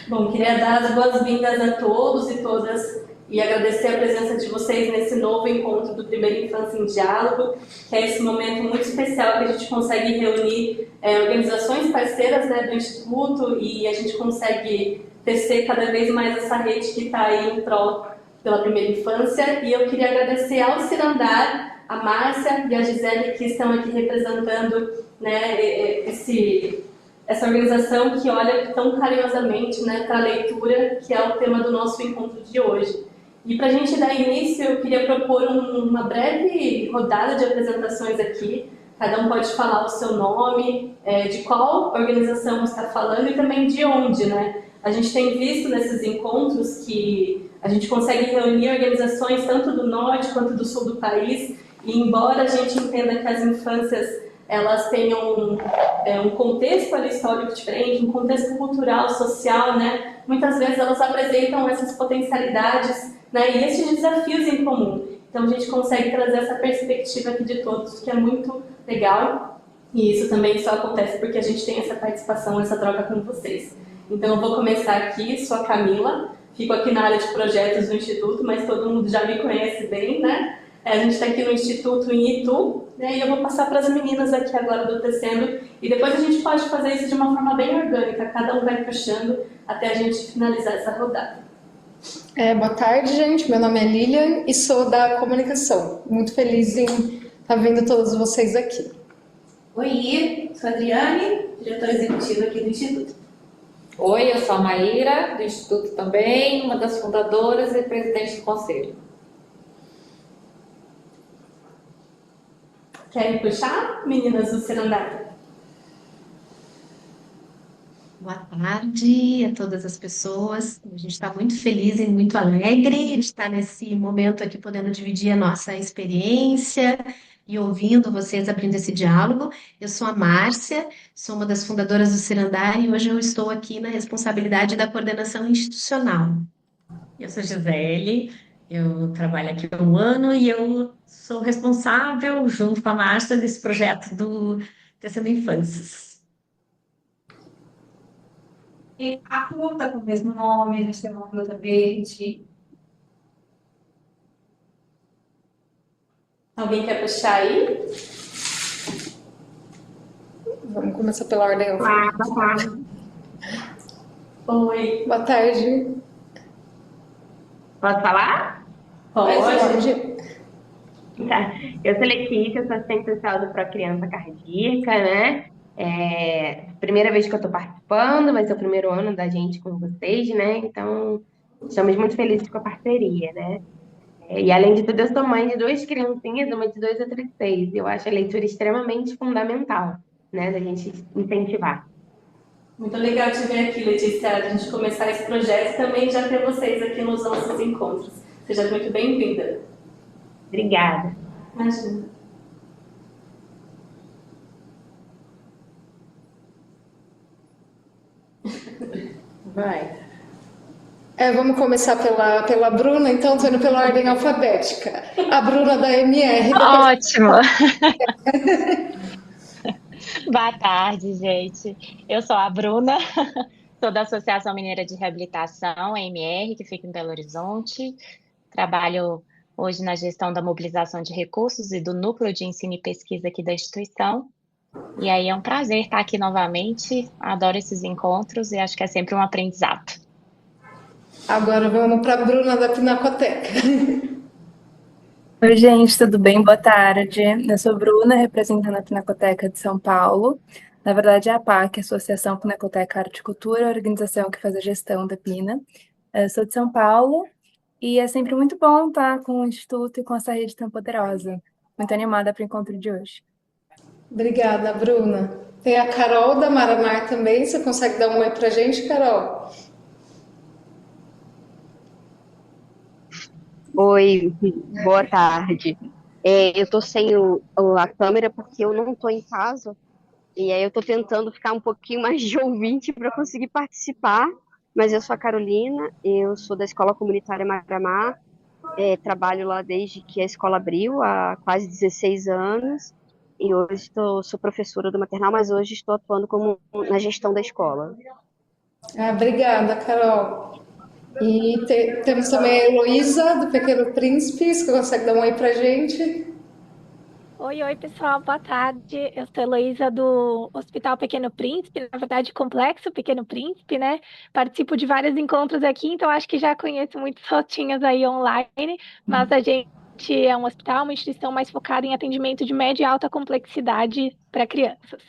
Bom, queria dar as boas-vindas a todos e todas e agradecer a presença de vocês nesse novo encontro do Primeira Infância em Diálogo, que é esse momento muito especial que a gente consegue reunir organizações parceiras, né, do Instituto, e a gente consegue tecer cada vez mais essa rede que está aí em prol pela primeira infância. E eu queria agradecer ao Cirandar, a Márcia e a Gisele, que estão aqui representando, né, essa organização que olha tão carinhosamente, né, para a leitura, que é o tema do nosso encontro de hoje. E para a gente dar início, eu queria propor uma breve rodada de apresentações aqui. Cada um pode falar o seu nome, de qual organização está falando e também de onde, né? A gente tem visto nesses encontros que a gente consegue reunir organizações tanto do norte quanto do sul do país, e embora a gente entenda que as infâncias elas tenham um contexto ali histórico diferente, um contexto cultural, social, né? Muitas vezes elas apresentam essas potencialidades, né, e esses desafios em comum. Então a gente consegue trazer essa perspectiva aqui de todos, que é muito legal, e isso também só acontece porque a gente tem essa participação, essa troca com vocês. Então eu vou começar aqui, sou a Camila, fico aqui na área de projetos do Instituto, mas todo mundo já me conhece bem, né? A gente está aqui no Instituto em Itu, né, e eu vou passar para as meninas aqui agora do Tecendo, e depois a gente pode fazer isso de uma forma bem orgânica, cada um vai puxando até a gente finalizar essa rodada. Boa tarde, gente. Meu nome é Lilian e sou da comunicação. Muito feliz em estar vendo todos vocês aqui. Oi, sou a Adriane, diretora executiva aqui do Instituto. Oi, eu sou a Maíra, do Instituto também, uma das fundadoras e presidente do conselho. Querem puxar, meninas do Cirandar? Boa tarde a todas as pessoas. A gente está muito feliz e muito alegre de estar nesse momento aqui podendo dividir a nossa experiência e ouvindo vocês abrindo esse diálogo. Eu sou a Márcia, sou uma das fundadoras do Cirandar e hoje eu estou aqui na responsabilidade da coordenação institucional. Eu sou Gisele, eu trabalho aqui há um ano e eu sou responsável, junto com a Márcia, desse projeto do Tecendo Infâncias. E a conta com o mesmo nome, a gente tem uma conta verde. Alguém quer puxar aí? Vamos começar pela ordem Boa alfabética. tarde. Oi. Boa tarde. Posso falar? Pode. Tá. Eu sou Letícia, sou assistente social do Procriança Cardíaca, né? Primeira vez que eu estou participando, vai ser o primeiro ano da gente com vocês, né? Então, estamos muito felizes com a parceria, né? E além de tudo, eu sou mãe de duas criancinhas, uma de 2 e outra de 6. Eu acho a leitura extremamente fundamental, né? Da gente incentivar. Muito legal te ver aqui, Letícia, a gente começar esse projeto e também já ter vocês aqui nos nossos encontros. Seja muito bem-vinda. Obrigada. Imagina. Vai. Vamos começar pela Bruna, então, estou indo pela ordem alfabética. A Bruna da MR. Ótimo! Boa tarde, gente. Eu sou a Bruna, sou da Associação Mineira de Reabilitação, AMR, que fica em Belo Horizonte. Trabalho hoje na gestão da mobilização de recursos e do núcleo de ensino e pesquisa aqui da instituição. E aí é um prazer estar aqui novamente. Adoro esses encontros e acho que é sempre um aprendizado. Agora vamos para a Bruna da Pinacoteca. Oi, gente, tudo bem? Boa tarde. Eu sou Bruna, representando a Pinacoteca de São Paulo. Na verdade, é a APAC, Associação Pinacoteca Arte e Cultura, a organização que faz a gestão da Pina. Eu sou de São Paulo e é sempre muito bom estar com o Instituto e com essa rede tão poderosa. Muito animada para o encontro de hoje. Obrigada, Bruna. Tem a Carol da Maramar também. Você consegue dar um oi para a gente, Carol? Oi, boa tarde. Eu tô sem a câmera porque eu não tô em casa, e aí eu tô tentando ficar um pouquinho mais de ouvinte para conseguir participar, mas eu sou a Carolina, eu sou da Escola Comunitária Maramar, trabalho lá desde que a escola abriu, há quase 16 anos, e hoje sou professora do maternal, mas hoje estou atuando na gestão da escola. Obrigada, Carol. E temos também a Heloísa, do Pequeno Príncipe, que consegue dar um oi pra gente. Oi, pessoal, boa tarde. Eu sou Heloísa do Hospital Pequeno Príncipe, na verdade, Complexo Pequeno Príncipe, né? Participo de vários encontros aqui, então acho que já conheço muitos rostinhos aí online, mas a gente é um hospital, uma instituição mais focada em atendimento de média e alta complexidade para crianças.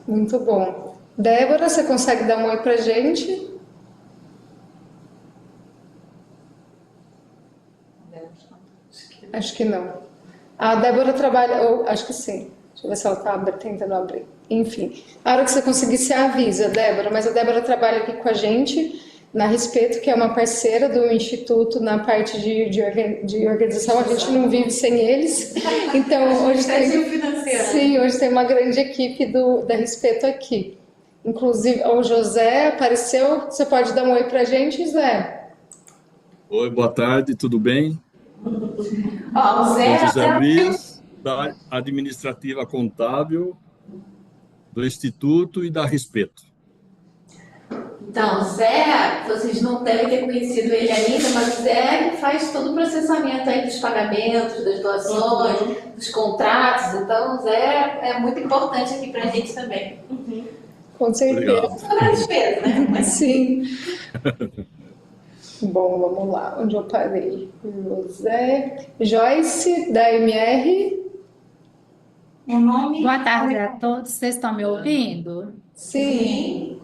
Muito bom. Débora, você consegue dar um oi pra gente? Acho que não. A Débora trabalha, acho que sim. Deixa eu ver se ela está tentando abrir. Enfim, a hora que você conseguir, você avisa, Débora. Mas a Débora trabalha aqui com a gente, na Respeito, que é uma parceira do Instituto na parte de organização. A gente não vive sem eles. Então, hoje hoje tem uma grande equipe da Respeito aqui. Inclusive, o José apareceu. Você pode dar um oi para a gente, Zé? Oi, boa tarde, tudo bem? O Zé José Luiz, da Administrativa Contábil, do Instituto e da Respeito. Então, Zé, vocês não devem ter conhecido ele ainda, mas o Zé que faz todo o processamento aí dos pagamentos, das doações, dos contratos. Então, o Zé é muito importante aqui para a gente também. Com certeza. Despesa, né? Sim. Bom, vamos lá. Onde eu parei? José. Joyce, da MR. Boa tarde a todos. Vocês estão me ouvindo? Sim.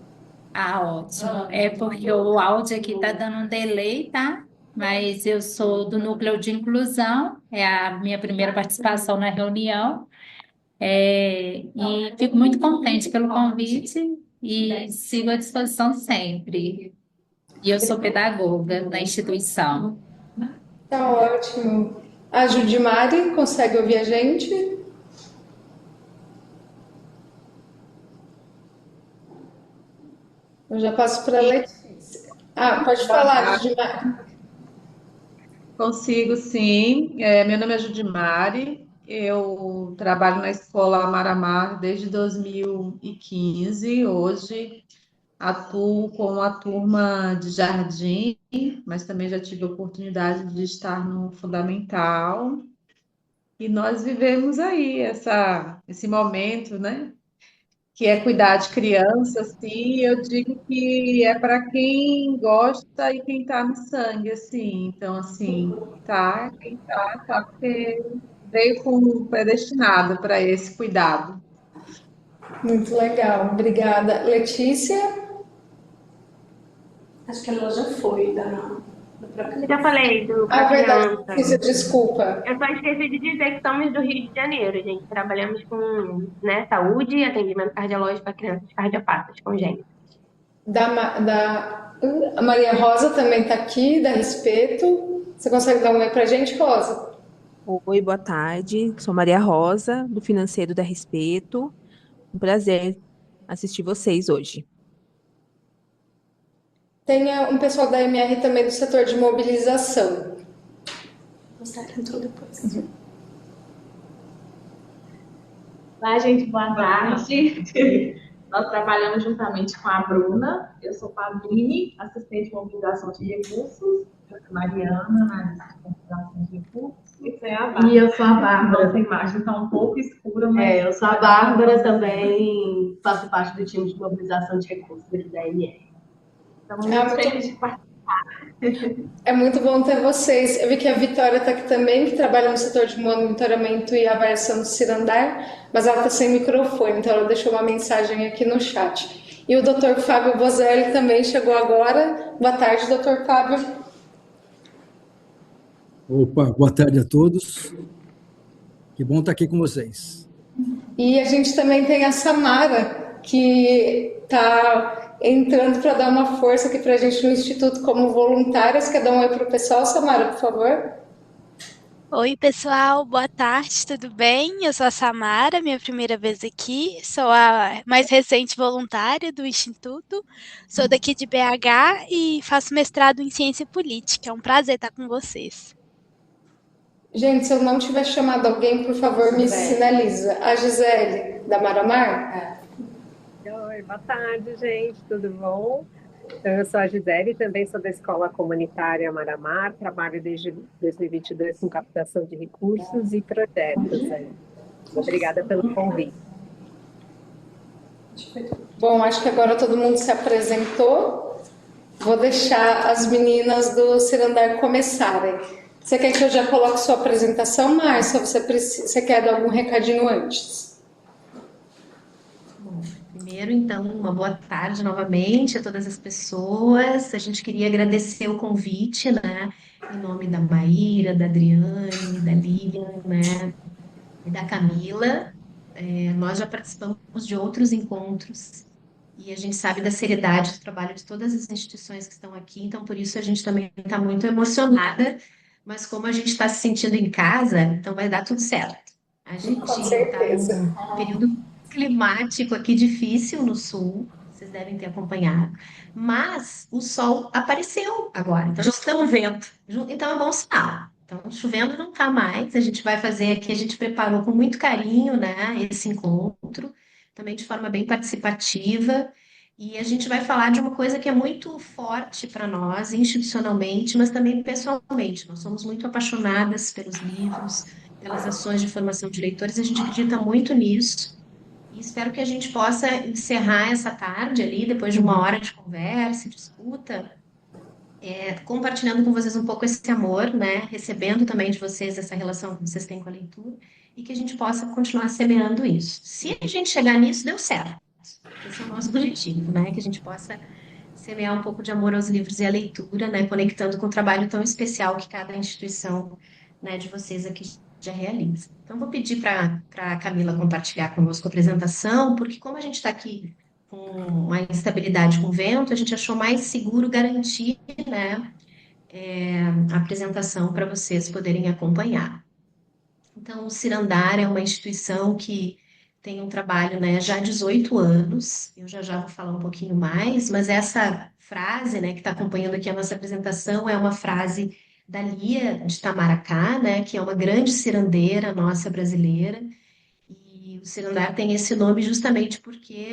Ótimo. É porque o áudio aqui está dando um delay, tá? Mas eu sou do Núcleo de Inclusão, é a minha primeira participação na reunião. E fico muito contente pelo convite e sigo à disposição sempre. E eu sou pedagoga da instituição. Tá ótimo. A Judimari consegue ouvir a gente? Eu já passo para a Letícia. Pode falar, Judimari. Consigo, sim. Meu nome é Judimari. Eu trabalho na Escola Amar desde 2015. Hoje atuo com a turma de jardim, mas também já tive a oportunidade de estar no fundamental. E nós vivemos aí esse momento, né? Que é cuidar de crianças, assim, eu digo que é para quem gosta e quem está no sangue, assim. Então, assim, quem tá porque veio predestinado para esse cuidado. Muito legal, obrigada. Letícia? Acho que ela já foi da própria. Já falei do verdade, Letícia, desculpa. Eu só esqueci de dizer que somos do Rio de Janeiro, gente. Trabalhamos com saúde e atendimento cardiológico para crianças cardiopatas congênitas. A Maria Rosa também está aqui, da Respeito. Você consegue dar um oi para a gente, Rosa? Oi, boa tarde. Sou Maria Rosa, do Financeiro da Respeito. Um prazer assistir vocês hoje. Tem um pessoal da MR também do setor de mobilização. Você entrou depois. Olá, gente, boa tarde. Nós trabalhamos juntamente com a Bruna. Eu sou Pavline, assistente de mobilização de recursos. Eu sou Mariana, analista de mobilização de recursos. E eu sou a Bárbara. Nossa imagem está um pouco escura, mas... eu sou a Bárbara, também faço parte do time de mobilização de recursos aqui da MR. Estamos muito felizes de participar. É muito bom ter vocês. Eu vi que a Vitória está aqui também, que trabalha no setor de monitoramento e avaliação do cirandar, mas ela está sem microfone, então ela deixou uma mensagem aqui no chat. E o Dr. Fábio Bozelli também chegou agora. Boa tarde, Dr. Fábio. Opa, boa tarde a todos. Que bom estar aqui com vocês. E a gente também tem a Samara, que está entrando para dar uma força aqui para a gente no Instituto como voluntária. Você quer dar um oi para o pessoal, Samara, por favor? Oi, pessoal, boa tarde, tudo bem? Eu sou a Samara, minha primeira vez aqui, sou a mais recente voluntária do Instituto, sou daqui de BH e faço mestrado em Ciência Política. É um prazer estar com vocês. Gente, se eu não tiver chamado alguém, por favor, me sinaliza. A Gisele, da Maramar? Oi, Oi, boa tarde, gente, tudo bom? Então, eu sou a Gisele, também sou da Escola Comunitária Maramar, trabalho desde 2022 com captação de recursos e projetos. Obrigada pelo convite. Bom, acho que agora todo mundo se apresentou. Vou deixar as meninas do Cirandar começarem. Você quer que eu já coloque sua apresentação, Márcia? Você quer dar algum recadinho antes? Bom, primeiro, então, uma boa tarde novamente a todas as pessoas. A gente queria agradecer o convite, né? Em nome da Maíra, da Adriane, da Lilian, né? E da Camila. Nós já participamos de outros encontros e a gente sabe da seriedade do trabalho de todas as instituições que estão aqui, então por isso a gente também está muito emocionada, mas como a gente está se sentindo em casa, então vai dar tudo certo. A gente está num período climático aqui difícil no sul, vocês devem ter acompanhado, mas o sol apareceu agora, então já estamos vendo, então é bom sinal. Então, chovendo não está mais, a gente vai fazer aqui, a gente preparou com muito carinho, né, esse encontro, também de forma bem participativa, e a gente vai falar de uma coisa que é muito forte para nós, institucionalmente, mas também pessoalmente. Nós somos muito apaixonadas pelos livros, pelas ações de formação de leitores, a gente acredita muito nisso, e espero que a gente possa encerrar essa tarde ali, depois de uma hora de conversa, de escuta, compartilhando com vocês um pouco esse amor, né? Recebendo também de vocês essa relação que vocês têm com a leitura e que a gente possa continuar semeando isso. Se a gente chegar nisso, deu certo. Esse é o nosso objetivo, né? Que a gente possa semear um pouco de amor aos livros e à leitura, né? Conectando com o trabalho tão especial que cada instituição, né, de vocês aqui já realiza. Então, vou pedir para a Camila compartilhar conosco a apresentação, porque como a gente está aqui com uma instabilidade com o vento, a gente achou mais seguro garantir, né, a apresentação para vocês poderem acompanhar. Então, o Cirandar é uma instituição que tem um trabalho, né, já há 18 anos, eu já vou falar um pouquinho mais, mas essa frase, né, que está acompanhando aqui a nossa apresentação é uma frase da Lia de Itamaracá, né, que é uma grande cirandeira nossa brasileira. O Cirandar tem esse nome justamente porque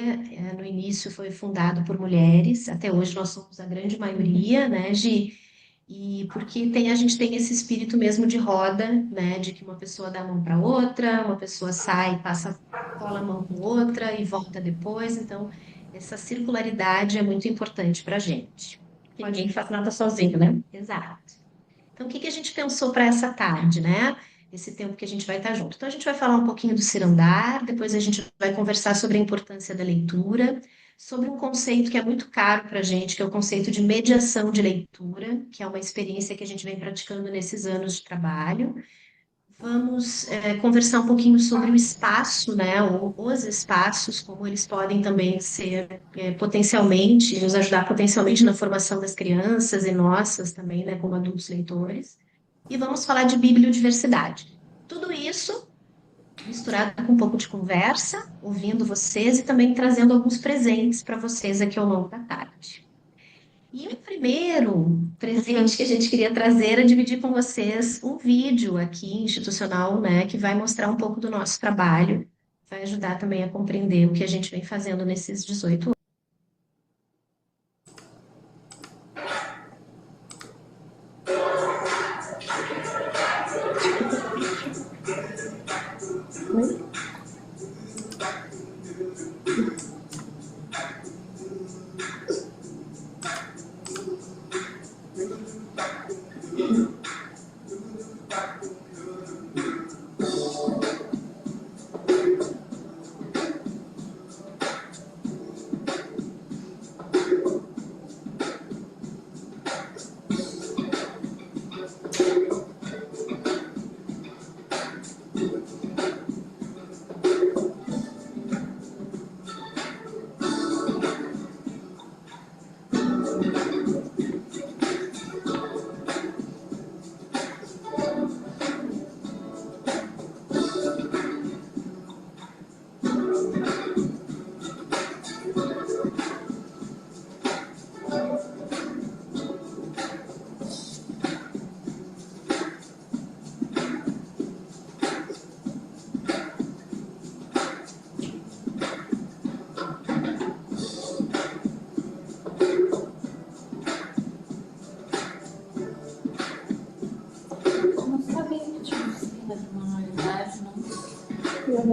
no início foi fundado por mulheres, até hoje nós somos a grande maioria, né, e porque a gente tem esse espírito mesmo de roda, né, de que uma pessoa dá a mão para outra, uma pessoa sai, cola a mão com outra e volta depois, então essa circularidade é muito importante para a gente. Ninguém faz nada sozinho, né? Exato. Então, o que a gente pensou para essa tarde, né? Esse tempo que a gente vai estar junto. Então, a gente vai falar um pouquinho do Cirandar, depois a gente vai conversar sobre a importância da leitura, sobre um conceito que é muito caro para a gente, que é o conceito de mediação de leitura, que é uma experiência que a gente vem praticando nesses anos de trabalho. Vamos conversar um pouquinho sobre o espaço, né, ou os espaços, como eles podem também ser potencialmente, nos ajudar potencialmente na formação das crianças e nossas também, né, como adultos leitores. E vamos falar de bibliodiversidade. Tudo isso misturado com um pouco de conversa, ouvindo vocês e também trazendo alguns presentes para vocês aqui ao longo da tarde. E o primeiro presente que a gente queria trazer era dividir com vocês um vídeo aqui institucional, né, que vai mostrar um pouco do nosso trabalho, vai ajudar também a compreender o que a gente vem fazendo nesses 18 anos.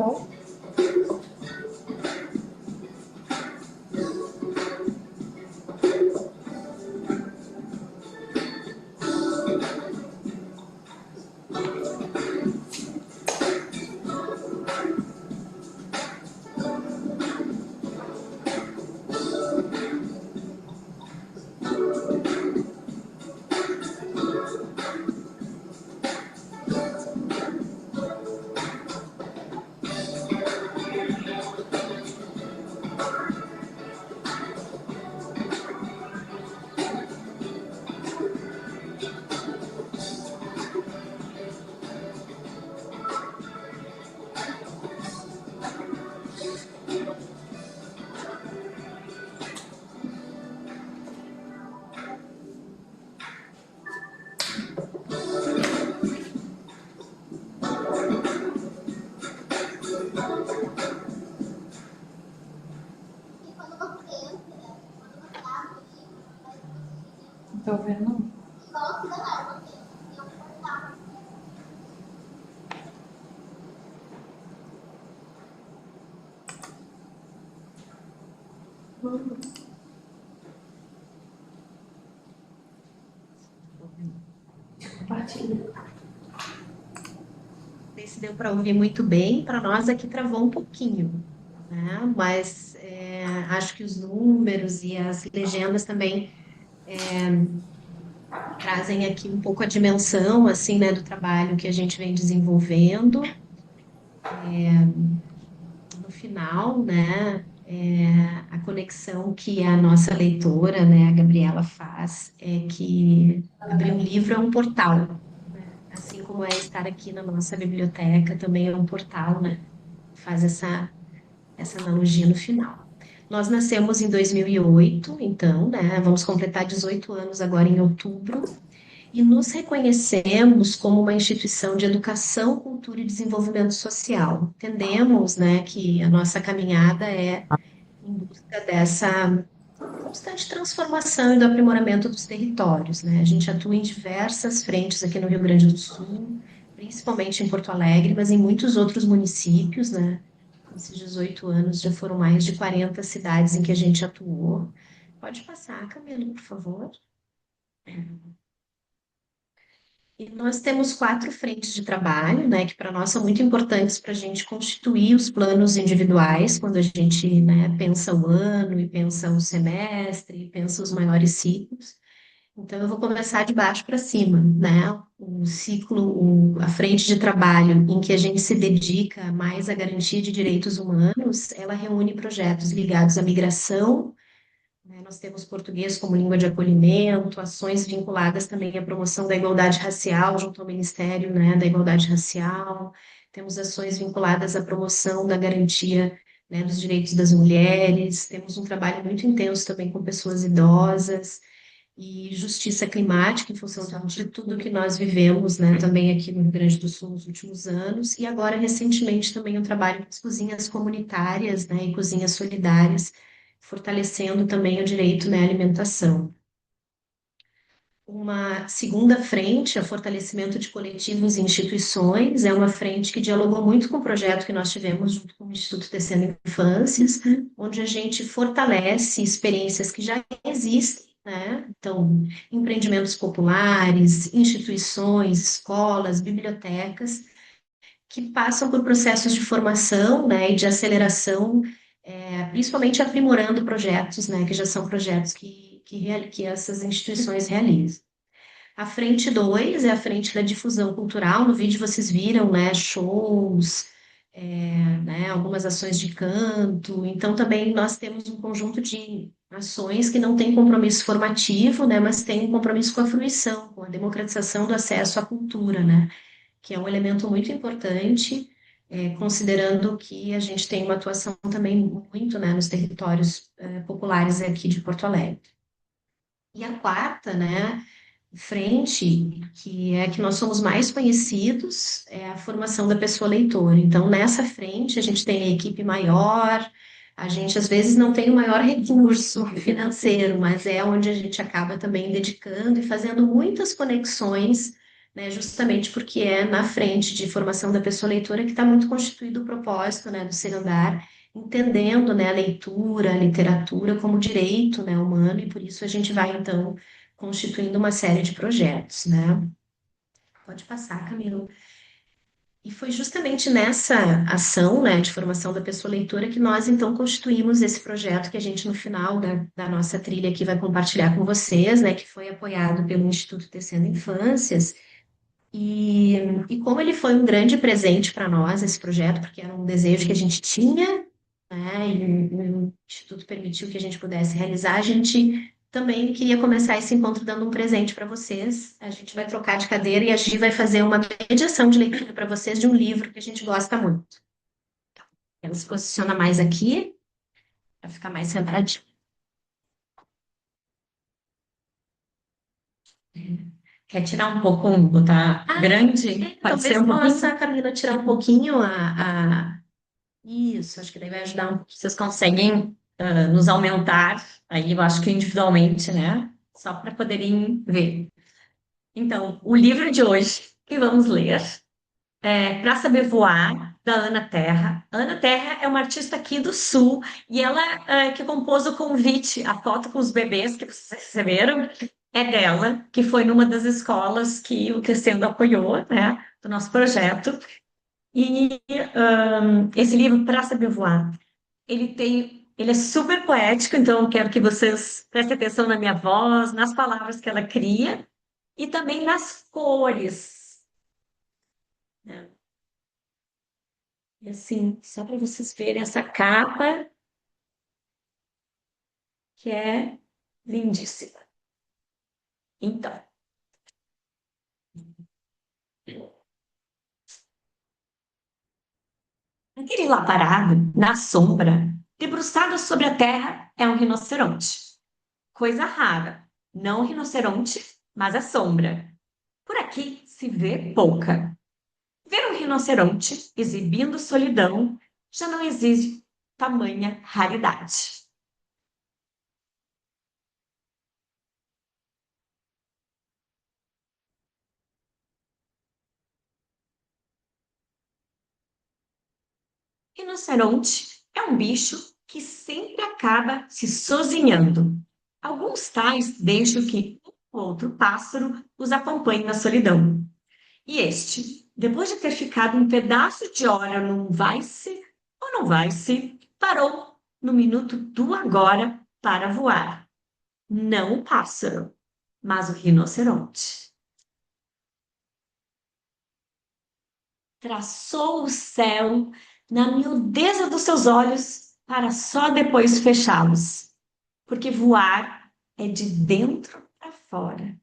bom? Não tô vendo, não. Compartilha. Não sei se deu para ouvir muito bem, para nós aqui travou um pouquinho, né? Mas acho que os números e as legendas também trazem aqui um pouco a dimensão, assim, né, do trabalho que a gente vem desenvolvendo. No final, né, a conexão que a nossa leitora, né, a Gabriela faz, é que abrir um livro é um portal, né? Assim como é estar aqui na nossa biblioteca, também é um portal, né? Faz essa analogia no final. Nós nascemos em 2008, então, né, vamos completar 18 anos agora em outubro, e nos reconhecemos como uma instituição de educação, cultura e desenvolvimento social. Entendemos, né, que a nossa caminhada é em busca dessa constante transformação e do aprimoramento dos territórios, né? A gente atua em diversas frentes aqui no Rio Grande do Sul, principalmente em Porto Alegre, mas em muitos outros municípios, né? Nesses 18 anos já foram mais de 40 cidades em que a gente atuou. Pode passar, Camila, por favor. E nós temos 4 frentes de trabalho, né, que para nós são muito importantes para a gente constituir os planos individuais, quando a gente, né, pensa o ano e pensa o semestre, e pensa os maiores ciclos. Então, eu vou começar de baixo para cima, né? O ciclo, a frente de trabalho em que a gente se dedica mais à garantia de direitos humanos, ela reúne projetos ligados à migração, né? Nós temos português como língua de acolhimento, ações vinculadas também à promoção da igualdade racial junto ao Ministério, né, da Igualdade Racial. Temos ações vinculadas à promoção da garantia, né, dos direitos das mulheres. Temos um trabalho muito intenso também com pessoas idosas e justiça climática, em função de tudo que nós vivemos, né, também aqui no Rio Grande do Sul nos últimos anos. E agora, recentemente, também um trabalho com as cozinhas comunitárias, né, e cozinhas solidárias, fortalecendo também o direito, né, à alimentação. Uma segunda frente, o fortalecimento de coletivos e instituições, é uma frente que dialogou muito com o projeto que nós tivemos junto com o Instituto Tecendo Infâncias, onde a gente fortalece experiências que já existem, né? Então, empreendimentos populares, instituições, escolas, bibliotecas, que passam por processos de formação, né, e de aceleração, principalmente aprimorando projetos, né, que já são projetos que essas instituições realizam. A frente 2 é a frente da difusão cultural. No vídeo vocês viram, né, shows, né, algumas ações de canto. Então, também nós temos um conjunto de ações que não têm compromisso formativo, né, mas têm um compromisso com a fruição, com a democratização do acesso à cultura, né, que é um elemento muito importante, considerando que a gente tem uma atuação também muito, né, nos territórios populares aqui de Porto Alegre. E a quarta, né, frente, que é que nós somos mais conhecidos, é a formação da pessoa leitora. Então, nessa frente, a gente tem a equipe maior, a gente às vezes não tem o maior recurso financeiro, mas é onde a gente acaba também dedicando e fazendo muitas conexões, né, justamente porque é na frente de formação da pessoa leitora que está muito constituído o propósito, né, do ser andar, entendendo, né, a leitura, a literatura como direito, né, humano, e por isso a gente vai, então, constituindo uma série de projetos, né? Pode passar, Camilo. E foi justamente nessa ação, né, de formação da pessoa leitora que nós, então, constituímos esse projeto que a gente, no final da nossa trilha aqui, vai compartilhar com vocês, né, que foi apoiado pelo Instituto Tecendo Infâncias. E como ele foi um grande presente para nós, esse projeto, porque era um desejo que a gente tinha, né, e o Instituto permitiu que a gente pudesse realizar, a gente também queria começar esse encontro dando um presente para vocês. A gente vai trocar de cadeira e a Gi vai fazer uma mediação de leitura para vocês de um livro que a gente gosta muito. Ela se posiciona mais aqui, para ficar mais centradinha. Quer tirar um pouco, botar grande? Pode ser um pouquinho? Possa, Camila, tirar um pouquinho Isso, acho que daí vai ajudar. Vocês conseguem nos aumentar, aí eu acho que individualmente, né? Só para poderem ver. Então, o livro de hoje que vamos ler é Para Saber Voar, da Ana Terra. A Ana Terra é uma artista aqui do Sul e ela que compôs o convite, a foto com os bebês que vocês receberam, é dela, que foi numa das escolas que o Tecendo apoiou, né, do nosso projeto. E esse livro, Para Saber Voar, ele é super poético, então eu quero que vocês prestem atenção na minha voz, nas palavras que ela cria e também nas cores, né? E assim, só para vocês verem essa capa, que é lindíssima. Então, aquele lá parado, na sombra, debruçado sobre a terra, é um rinoceronte. Coisa rara, não rinoceronte, mas a sombra. Por aqui se vê pouca. Ver um rinoceronte exibindo solidão já não exige tamanha raridade. Rinoceronte é um bicho que sempre acaba se sozinhando. Alguns tais deixam que um outro pássaro os acompanhe na solidão. E este, depois de ter ficado um pedaço de hora num vai-se ou não vai-se, parou no minuto do agora para voar. Não o pássaro, mas o rinoceronte. Traçou o céu na miudeza dos seus olhos para só depois fechá-los, porque voar é de dentro para fora.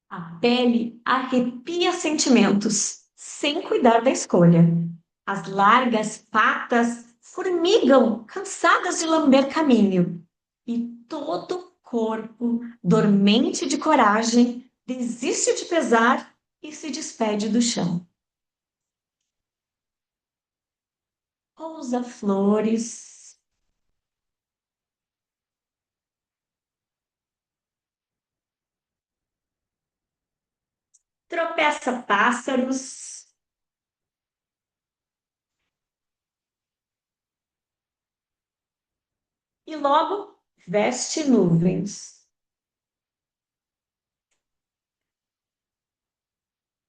A pele arrepia sentimentos, sem cuidar da escolha. As largas patas formigam, cansadas de lamber caminho. E todo o corpo, dormente de coragem, desiste de pesar e se despede do chão. Pousa flores. Tropeça pássaros. E logo veste nuvens.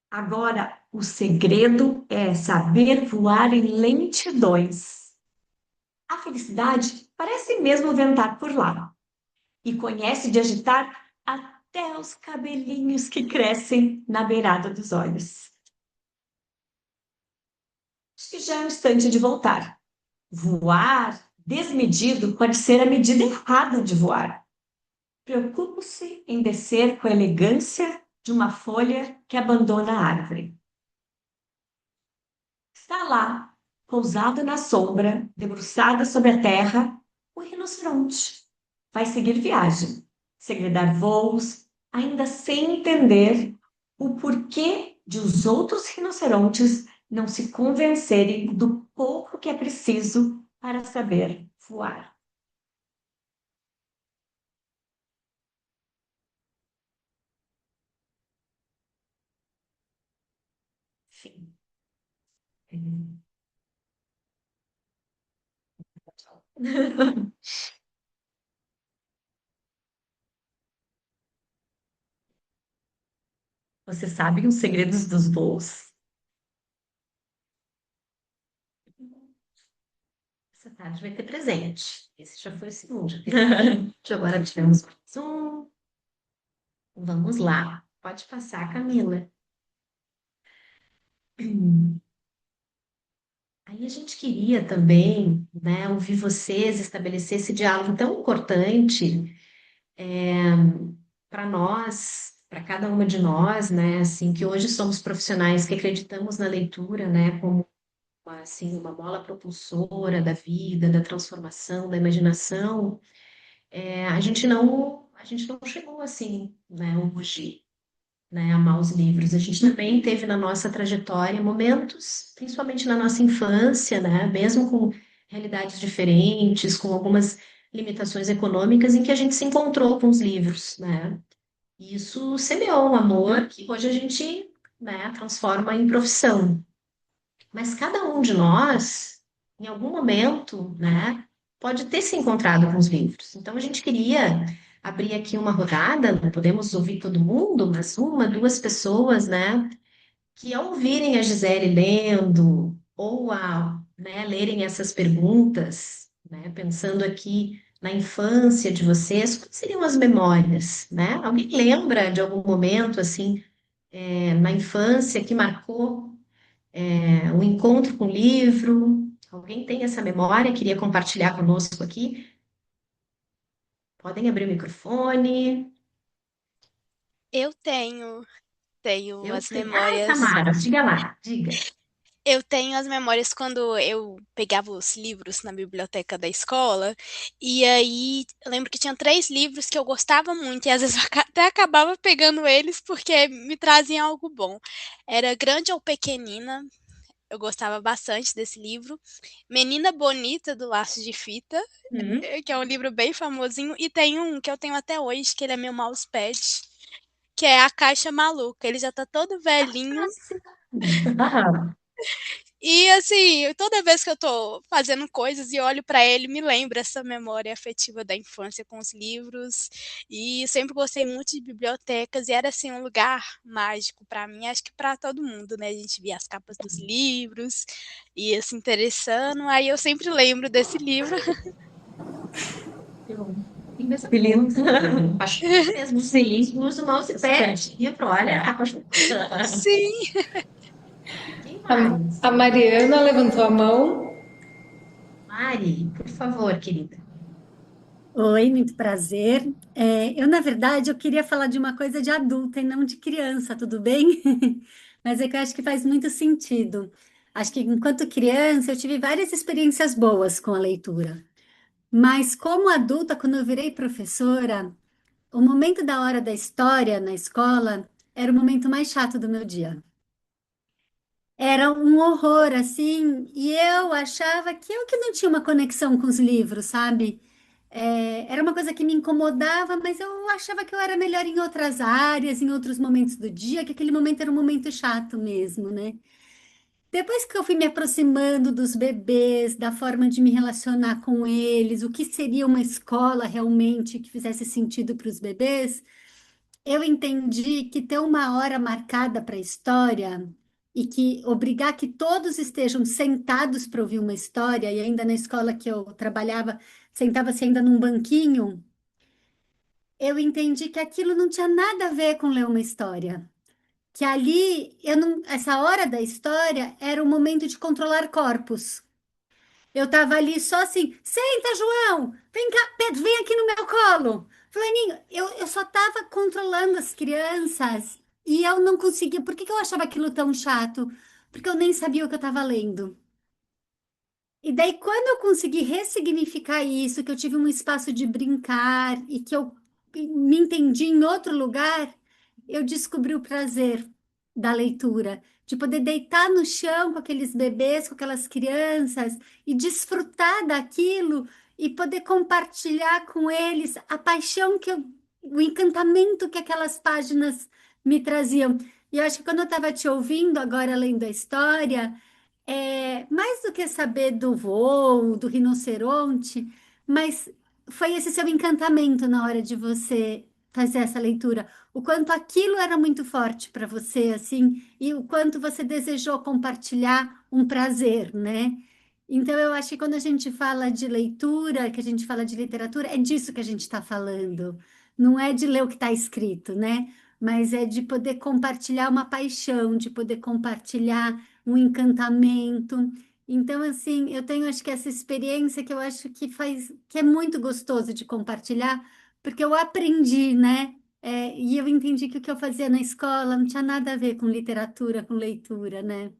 Agora, o segredo é saber voar em lentidões. A felicidade parece mesmo ventar por lá. E conhece de agitar até os cabelinhos que crescem na beirada dos olhos. Acho que já é um instante de voltar. Voar desmedido pode ser a medida errada de voar. Preocupe-se em descer com a elegância de uma folha que abandona a árvore. Está lá, pousado na sombra, debruçada sobre a terra, o rinoceronte. Vai seguir viagem, segredar voos, ainda sem entender o porquê de os outros rinocerontes não se convencerem do pouco que é preciso para saber voar. Enfim. Você sabe os segredos dos voos? Essa tarde vai ter presente. Esse já foi o segundo. Agora tivemos mais um. Vamos lá. Pode passar, Camila. Aí a gente queria também, né, ouvir vocês, estabelecer esse diálogo tão importante para nós, para cada uma de nós, né, assim, que hoje somos profissionais que acreditamos na leitura, né, como assim, uma mola propulsora da vida, da transformação, da imaginação. A gente não chegou assim, né, hoje, né, amar os livros. A gente também teve na nossa trajetória momentos, principalmente na nossa infância, né, mesmo com realidades diferentes, com algumas limitações econômicas, em que a gente se encontrou com os livros, né? E isso semeou um amor que hoje a gente, né, transforma em profissão. Mas cada um de nós, em algum momento, né, pode ter se encontrado com os livros. Então a gente queria abrir aqui uma rodada, não podemos ouvir todo mundo, mas uma, duas pessoas, né, que ao ouvirem a Gisele lendo, ou né, lerem essas perguntas, né, pensando aqui na infância de vocês, quais seriam as memórias, né? Alguém lembra de algum momento, assim, na infância que marcou um encontro com o livro? Alguém tem essa memória? Queria compartilhar conosco aqui? Podem abrir o microfone. Eu tenho as memórias. Samara, diga lá, diga. Eu tenho as memórias quando eu pegava os livros na biblioteca da escola, e aí eu lembro que tinha 3 livros que eu gostava muito, e às vezes eu até acabava pegando eles porque me traziam algo bom. Era Grande ou Pequenina, eu gostava bastante desse livro. Menina Bonita, do Laço de Fita, que é um livro bem famosinho, e tem um que eu tenho até hoje, que ele é meu mousepad, que é A Caixa Maluca. Ele já tá todo velhinho. E assim, toda vez que eu tô fazendo coisas e olho para ele, me lembra essa memória afetiva da infância com os livros. E sempre gostei muito de bibliotecas e era assim um lugar mágico para mim, acho que para todo mundo, né? A gente via as capas dos livros, ia se interessando, aí eu sempre lembro desse livro. Que lindo. Acho que mesmo sim, usa o mousepad. Olha, Sim. A Mariana levantou a mão. Mari, por favor, querida. Oi, muito prazer. Eu, na verdade, eu queria falar de uma coisa de adulta e não de criança, tudo bem? Mas é que eu acho que faz muito sentido. Acho que enquanto criança eu tive várias experiências boas com a leitura. Mas como adulta, quando eu virei professora, o momento da hora da história na escola era o momento mais chato do meu dia. Era um horror, assim, e eu achava que eu que não tinha uma conexão com os livros, sabe? Era uma coisa que me incomodava, mas eu achava que eu era melhor em outras áreas, em outros momentos do dia, que aquele momento era um momento chato mesmo, né? Depois que eu fui me aproximando dos bebês, da forma de me relacionar com eles, o que seria uma escola realmente que fizesse sentido para os bebês, eu entendi que ter uma hora marcada para a história e que obrigar que todos estejam sentados para ouvir uma história, e ainda na escola que eu trabalhava, sentava-se ainda num banquinho, eu entendi que aquilo não tinha nada a ver com ler uma história. Que ali, eu não, essa hora da história era o momento de controlar corpos. Eu estava ali só assim, senta, João, vem cá, Pedro, vem aqui no meu colo. Fulaninho, eu só estava controlando as crianças e eu não conseguia. Por que que eu achava aquilo tão chato? Porque eu nem sabia o que eu estava lendo. E daí, quando eu consegui ressignificar isso, que eu tive um espaço de brincar e que eu me entendi em outro lugar, eu descobri o prazer da leitura, de poder deitar no chão com aqueles bebês, com aquelas crianças e desfrutar daquilo e poder compartilhar com eles a paixão o encantamento que aquelas páginas me traziam. E eu acho que quando eu estava te ouvindo agora lendo a história, mais do que saber do voo, do rinoceronte, mas foi esse seu encantamento na hora de você fazer essa leitura. O quanto aquilo era muito forte para você, assim, e o quanto você desejou compartilhar um prazer, né? Então, eu acho que quando a gente fala de leitura, que a gente fala de literatura, é disso que a gente está falando. Não é de ler o que está escrito, né? Mas é de poder compartilhar uma paixão, de poder compartilhar um encantamento. Então, assim, eu tenho, acho que essa experiência que eu acho que é muito gostoso de compartilhar, porque eu aprendi, né? E eu entendi que o que eu fazia na escola não tinha nada a ver com literatura, com leitura, né?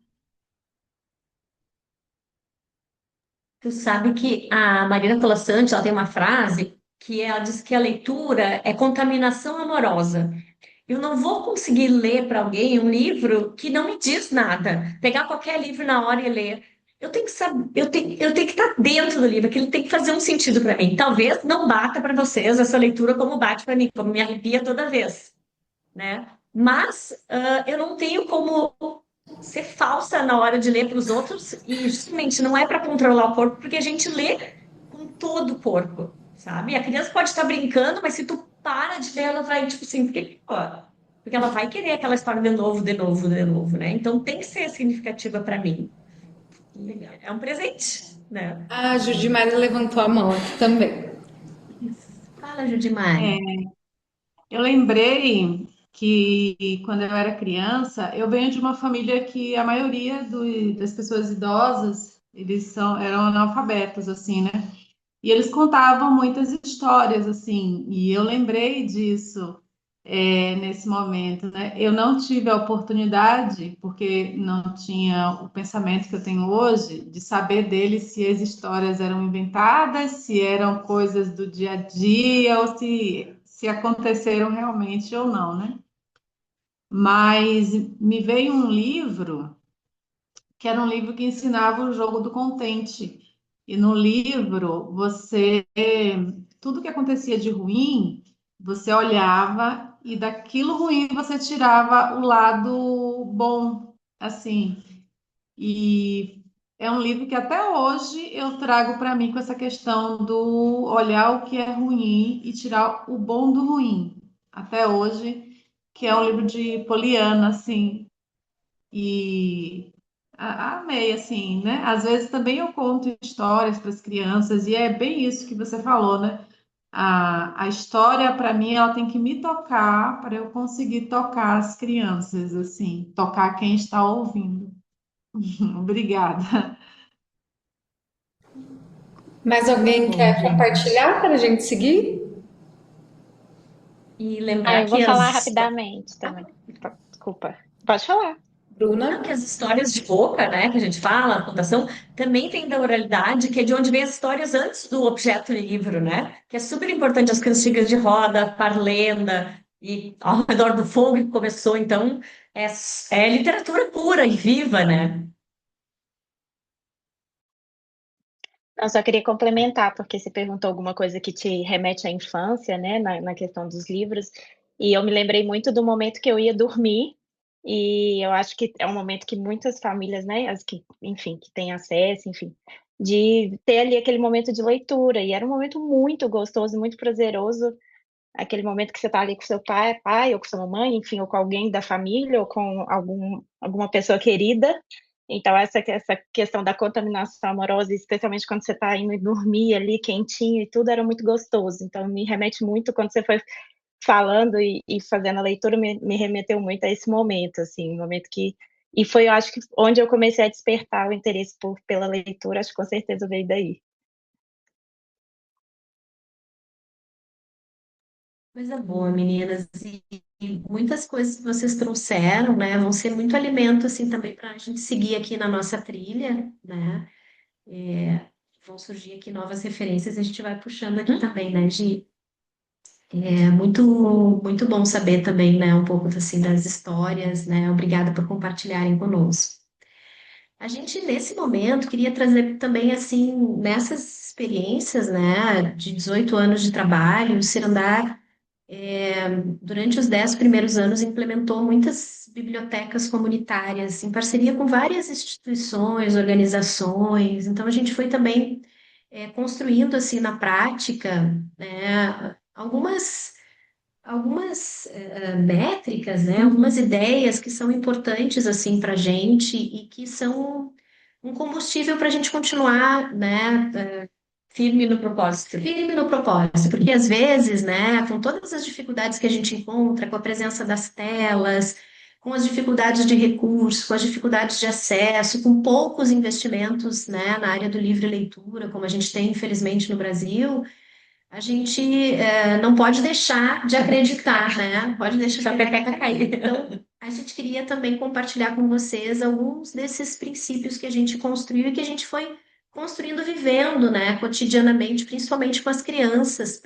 Tu sabe que a Marina Colasanti, ela tem uma frase que ela diz que a leitura é contaminação amorosa. Eu não vou conseguir ler para alguém um livro que não me diz nada. Pegar qualquer livro na hora e ler. Eu tenho que saber, eu tenho que estar dentro do livro, aquilo tem que fazer um sentido para mim. Talvez não bata para vocês essa leitura como bate para mim, como me arrepia toda vez, né? Mas eu não tenho como ser falsa na hora de ler para os outros e justamente não é para controlar o corpo, porque a gente lê com todo o corpo, sabe? A criança pode estar brincando, mas se tu para de ver, ela vai, tipo assim, porque ela vai querer aquela história de novo, de novo, de novo, né? Então tem que ser significativa para mim. É um presente, né? A Judimar levantou a mão aqui também. Fala, Judimar. Eu lembrei que quando eu era criança, eu venho de uma família que a maioria das pessoas idosas, eram analfabetos, assim, né? E eles contavam muitas histórias, assim, e eu lembrei disso nesse momento, né? Eu não tive a oportunidade, porque não tinha o pensamento que eu tenho hoje, de saber deles se as histórias eram inventadas, se eram coisas do dia a dia, ou se aconteceram realmente ou não, né? Mas me veio um livro, que era um livro que ensinava o jogo do contente. E no livro, tudo que acontecia de ruim, você olhava e daquilo ruim você tirava o lado bom, assim. E é um livro que até hoje eu trago para mim com essa questão do olhar o que é ruim e tirar o bom do ruim. Até hoje, que é um livro de Poliana, assim, e amei, assim, né? Às vezes também eu conto histórias para as crianças, e é bem isso que você falou, né? A história, para mim, ela tem que me tocar para eu conseguir tocar as crianças, assim, tocar quem está ouvindo. Obrigada. Mais alguém quer compartilhar para a gente seguir? E lembrar eu vou que falar rapidamente também. Desculpa. Pode falar. Bruna? Que as histórias de boca, né, que a gente fala, a contação, também vem da oralidade, que é de onde vem as histórias antes do objeto livro, né? Que é super importante as cantigas de roda, parlenda, e ao redor do fogo que começou. Então, é literatura pura e viva, né? Não, só queria complementar, porque você perguntou alguma coisa que te remete à infância, né, na questão dos livros, e eu me lembrei muito do momento que eu ia dormir, e eu acho que é um momento que muitas famílias, né, as que, enfim, que têm acesso, enfim, de ter ali aquele momento de leitura, e era um momento muito gostoso, muito prazeroso, aquele momento que você está ali com seu pai, ou com sua mamãe, enfim, ou com alguém da família, ou com alguma pessoa querida. Então, essa questão da contaminação amorosa, especialmente quando você está indo dormir ali quentinho e tudo, era muito gostoso. Então, me remete muito, quando você foi falando e fazendo a leitura, me remeteu muito a esse momento, assim, um momento que... E foi, eu acho que, onde eu comecei a despertar o interesse pela leitura, acho que com certeza veio daí. Coisa boa, meninas. E muitas coisas que vocês trouxeram, né, vão ser muito alimento, assim, também para a gente seguir aqui na nossa trilha, né? Vão surgir aqui novas referências, a gente vai puxando aqui também, né, Gi? É muito bom saber também, né, um pouco assim das histórias, né? Obrigada por compartilharem conosco. A gente, nesse momento, queria trazer também, assim, nessas experiências, né, de 18 anos de trabalho, o Cirandar, durante os 10 primeiros anos, implementou muitas bibliotecas comunitárias, em parceria com várias instituições, organizações. Então, a gente foi também construindo, assim, na prática, né, algumas métricas, né, algumas ideias que são importantes assim para a gente e que são um combustível para a gente continuar, né, firme no propósito. Firme no propósito, porque às vezes, né, com todas as dificuldades que a gente encontra, com a presença das telas, com as dificuldades de recurso, com as dificuldades de acesso, com poucos investimentos, né, na área do livro e leitura, como a gente tem, infelizmente, no Brasil, a gente não pode deixar de acreditar, né? Pode deixar a peteca cair. Então, a gente queria também compartilhar com vocês alguns desses princípios que a gente construiu e que a gente foi construindo, vivendo, né, cotidianamente, principalmente com as crianças,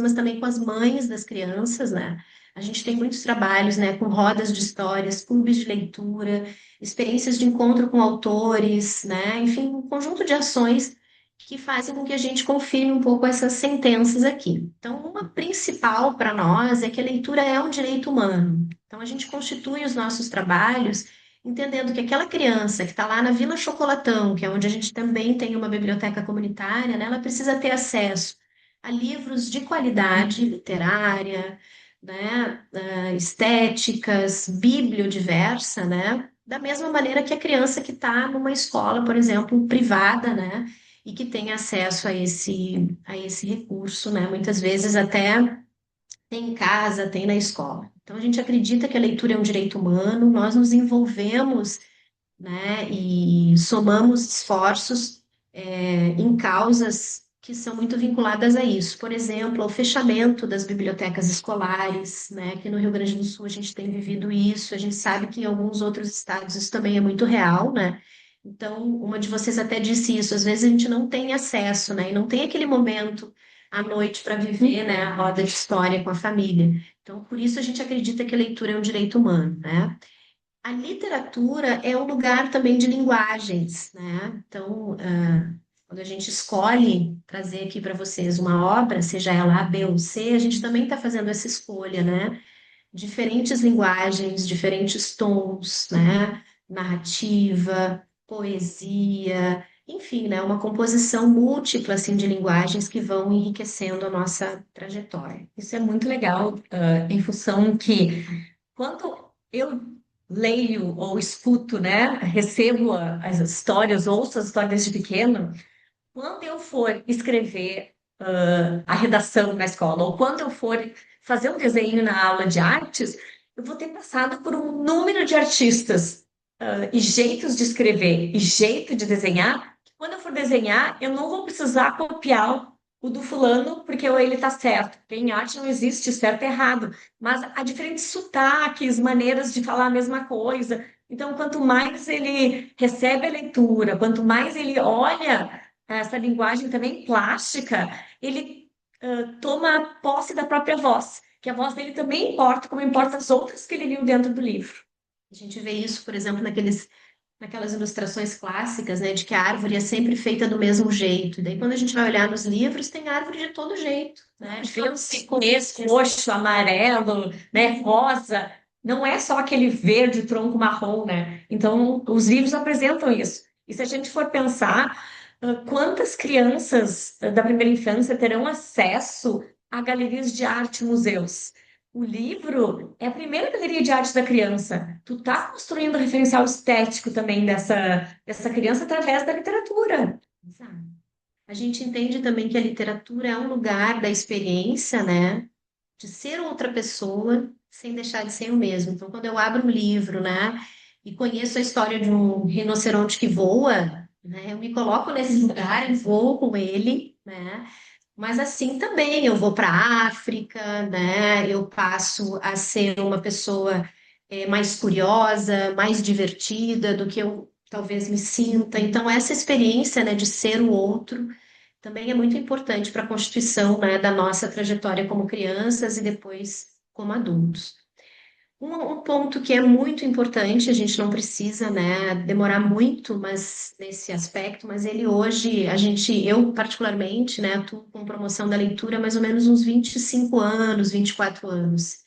mas também com as mães das crianças, né? A gente tem muitos trabalhos, né, com rodas de histórias, clubes de leitura, experiências de encontro com autores, né? Enfim, um conjunto de ações que fazem com que a gente confirme um pouco essas sentenças aqui. Então, uma principal para nós é que a leitura é um direito humano. Então, a gente constitui os nossos trabalhos entendendo que aquela criança que está lá na Vila Chocolatão, que é onde a gente também tem uma biblioteca comunitária, né, ela precisa ter acesso a livros de qualidade literária, né, estéticas, bibliodiversa, né, da mesma maneira que a criança que está numa escola, por exemplo, privada, né, e que tem acesso a esse recurso, né? Muitas vezes até tem em casa, tem na escola. Então, a gente acredita que a leitura é um direito humano, nós nos envolvemos, né, e somamos esforços em causas que são muito vinculadas a isso. Por exemplo, ao fechamento das bibliotecas escolares, né? Aqui no Rio Grande do Sul a gente tem vivido isso, a gente sabe que em alguns outros estados isso também é muito real, né? Então, uma de vocês até disse isso, às vezes a gente não tem acesso, né? E não tem aquele momento à noite para viver, né, a roda de história com a família. Então, por isso a gente acredita que a leitura é um direito humano, né? A literatura é um lugar também de linguagens, né? Então, quando a gente escolhe trazer aqui para vocês uma obra, seja ela A, B ou C, a gente também está fazendo essa escolha, né? Diferentes linguagens, diferentes tons, né? Narrativa, poesia, enfim, né? Uma composição múltipla, assim, de linguagens que vão enriquecendo a nossa trajetória. Isso é muito legal, em função que quando eu leio ou escuto, né, recebo as histórias, ouço as histórias desde pequeno, quando eu for escrever a redação na escola, ou quando eu for fazer um desenho na aula de artes, eu vou ter passado por um número de artistas e jeitos de escrever e jeito de desenhar. Quando eu for desenhar, eu não vou precisar copiar o do fulano, porque ele está certo. Porque em arte não existe certo e errado, mas há diferentes sotaques, maneiras de falar a mesma coisa. Então, quanto mais ele recebe a leitura, quanto mais ele olha essa linguagem também plástica, ele toma posse da própria voz, que a voz dele também importa, como importa as outras que ele viu dentro do livro. A gente vê isso, por exemplo, naquelas ilustrações clássicas, né, de que a árvore é sempre feita do mesmo jeito. E daí, quando a gente vai olhar nos livros, tem árvore de todo jeito, né? Esse roxo, amarelo, né, rosa. Não é só aquele verde tronco marrom, né? Então, os livros apresentam isso. E se a gente for pensar, quantas crianças da primeira infância terão acesso a galerias de arte, museus? O livro é a primeira galeria de arte da criança. Tu tá construindo o referencial estético também dessa criança através da literatura. A gente entende também que a literatura é um lugar da experiência, né? De ser outra pessoa sem deixar de ser o mesmo. Então, quando eu abro um livro, né? E conheço a história de um rinoceronte que voa, né? Eu me coloco nesse lugar e vou com ele, né? Mas assim também eu vou para a África, né? Eu passo a ser uma pessoa mais curiosa, mais divertida do que eu talvez me sinta. Então, essa experiência, né, de ser o outro também é muito importante para a constituição, né, da nossa trajetória como crianças e depois como adultos. Um ponto que é muito importante, a gente não precisa, né, demorar muito, mas nesse aspecto, mas ele hoje, eu particularmente, né, atuo com promoção da leitura há mais ou menos uns 25 anos, 24 anos.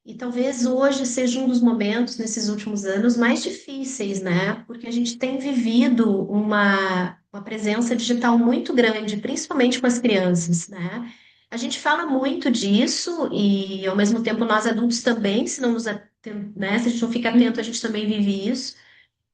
E talvez hoje seja um dos momentos, nesses últimos anos, mais difíceis, né? Porque a gente tem vivido uma presença digital muito grande, principalmente com as crianças, né? A gente fala muito disso e, ao mesmo tempo, nós adultos também, se não nos né? Se a gente não fica atento, a gente também vive isso.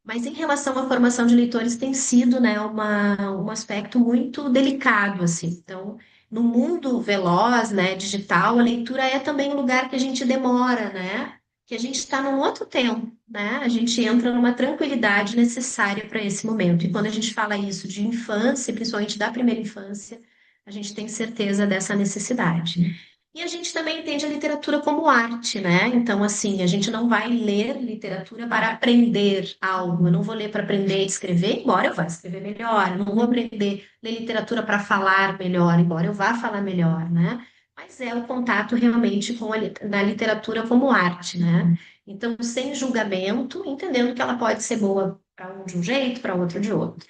Mas em relação à formação de leitores, tem sido, né, um aspecto muito delicado, assim. Então, no mundo veloz, né, digital, a leitura é também um lugar que a gente demora, né? Que a gente está num outro tempo, né? A gente entra numa tranquilidade necessária para esse momento. E quando a gente fala isso de infância, principalmente da primeira infância, a gente tem certeza dessa necessidade. E a gente também entende a literatura como arte, né? Então, assim, a gente não vai ler literatura para aprender algo. Eu não vou ler para aprender a escrever, embora eu vá escrever melhor. Eu não vou aprender a ler literatura para falar melhor, embora eu vá falar melhor, né? Mas é o contato realmente com da literatura como arte, né? Então, sem julgamento, entendendo que ela pode ser boa para um de um jeito, para outro de outro.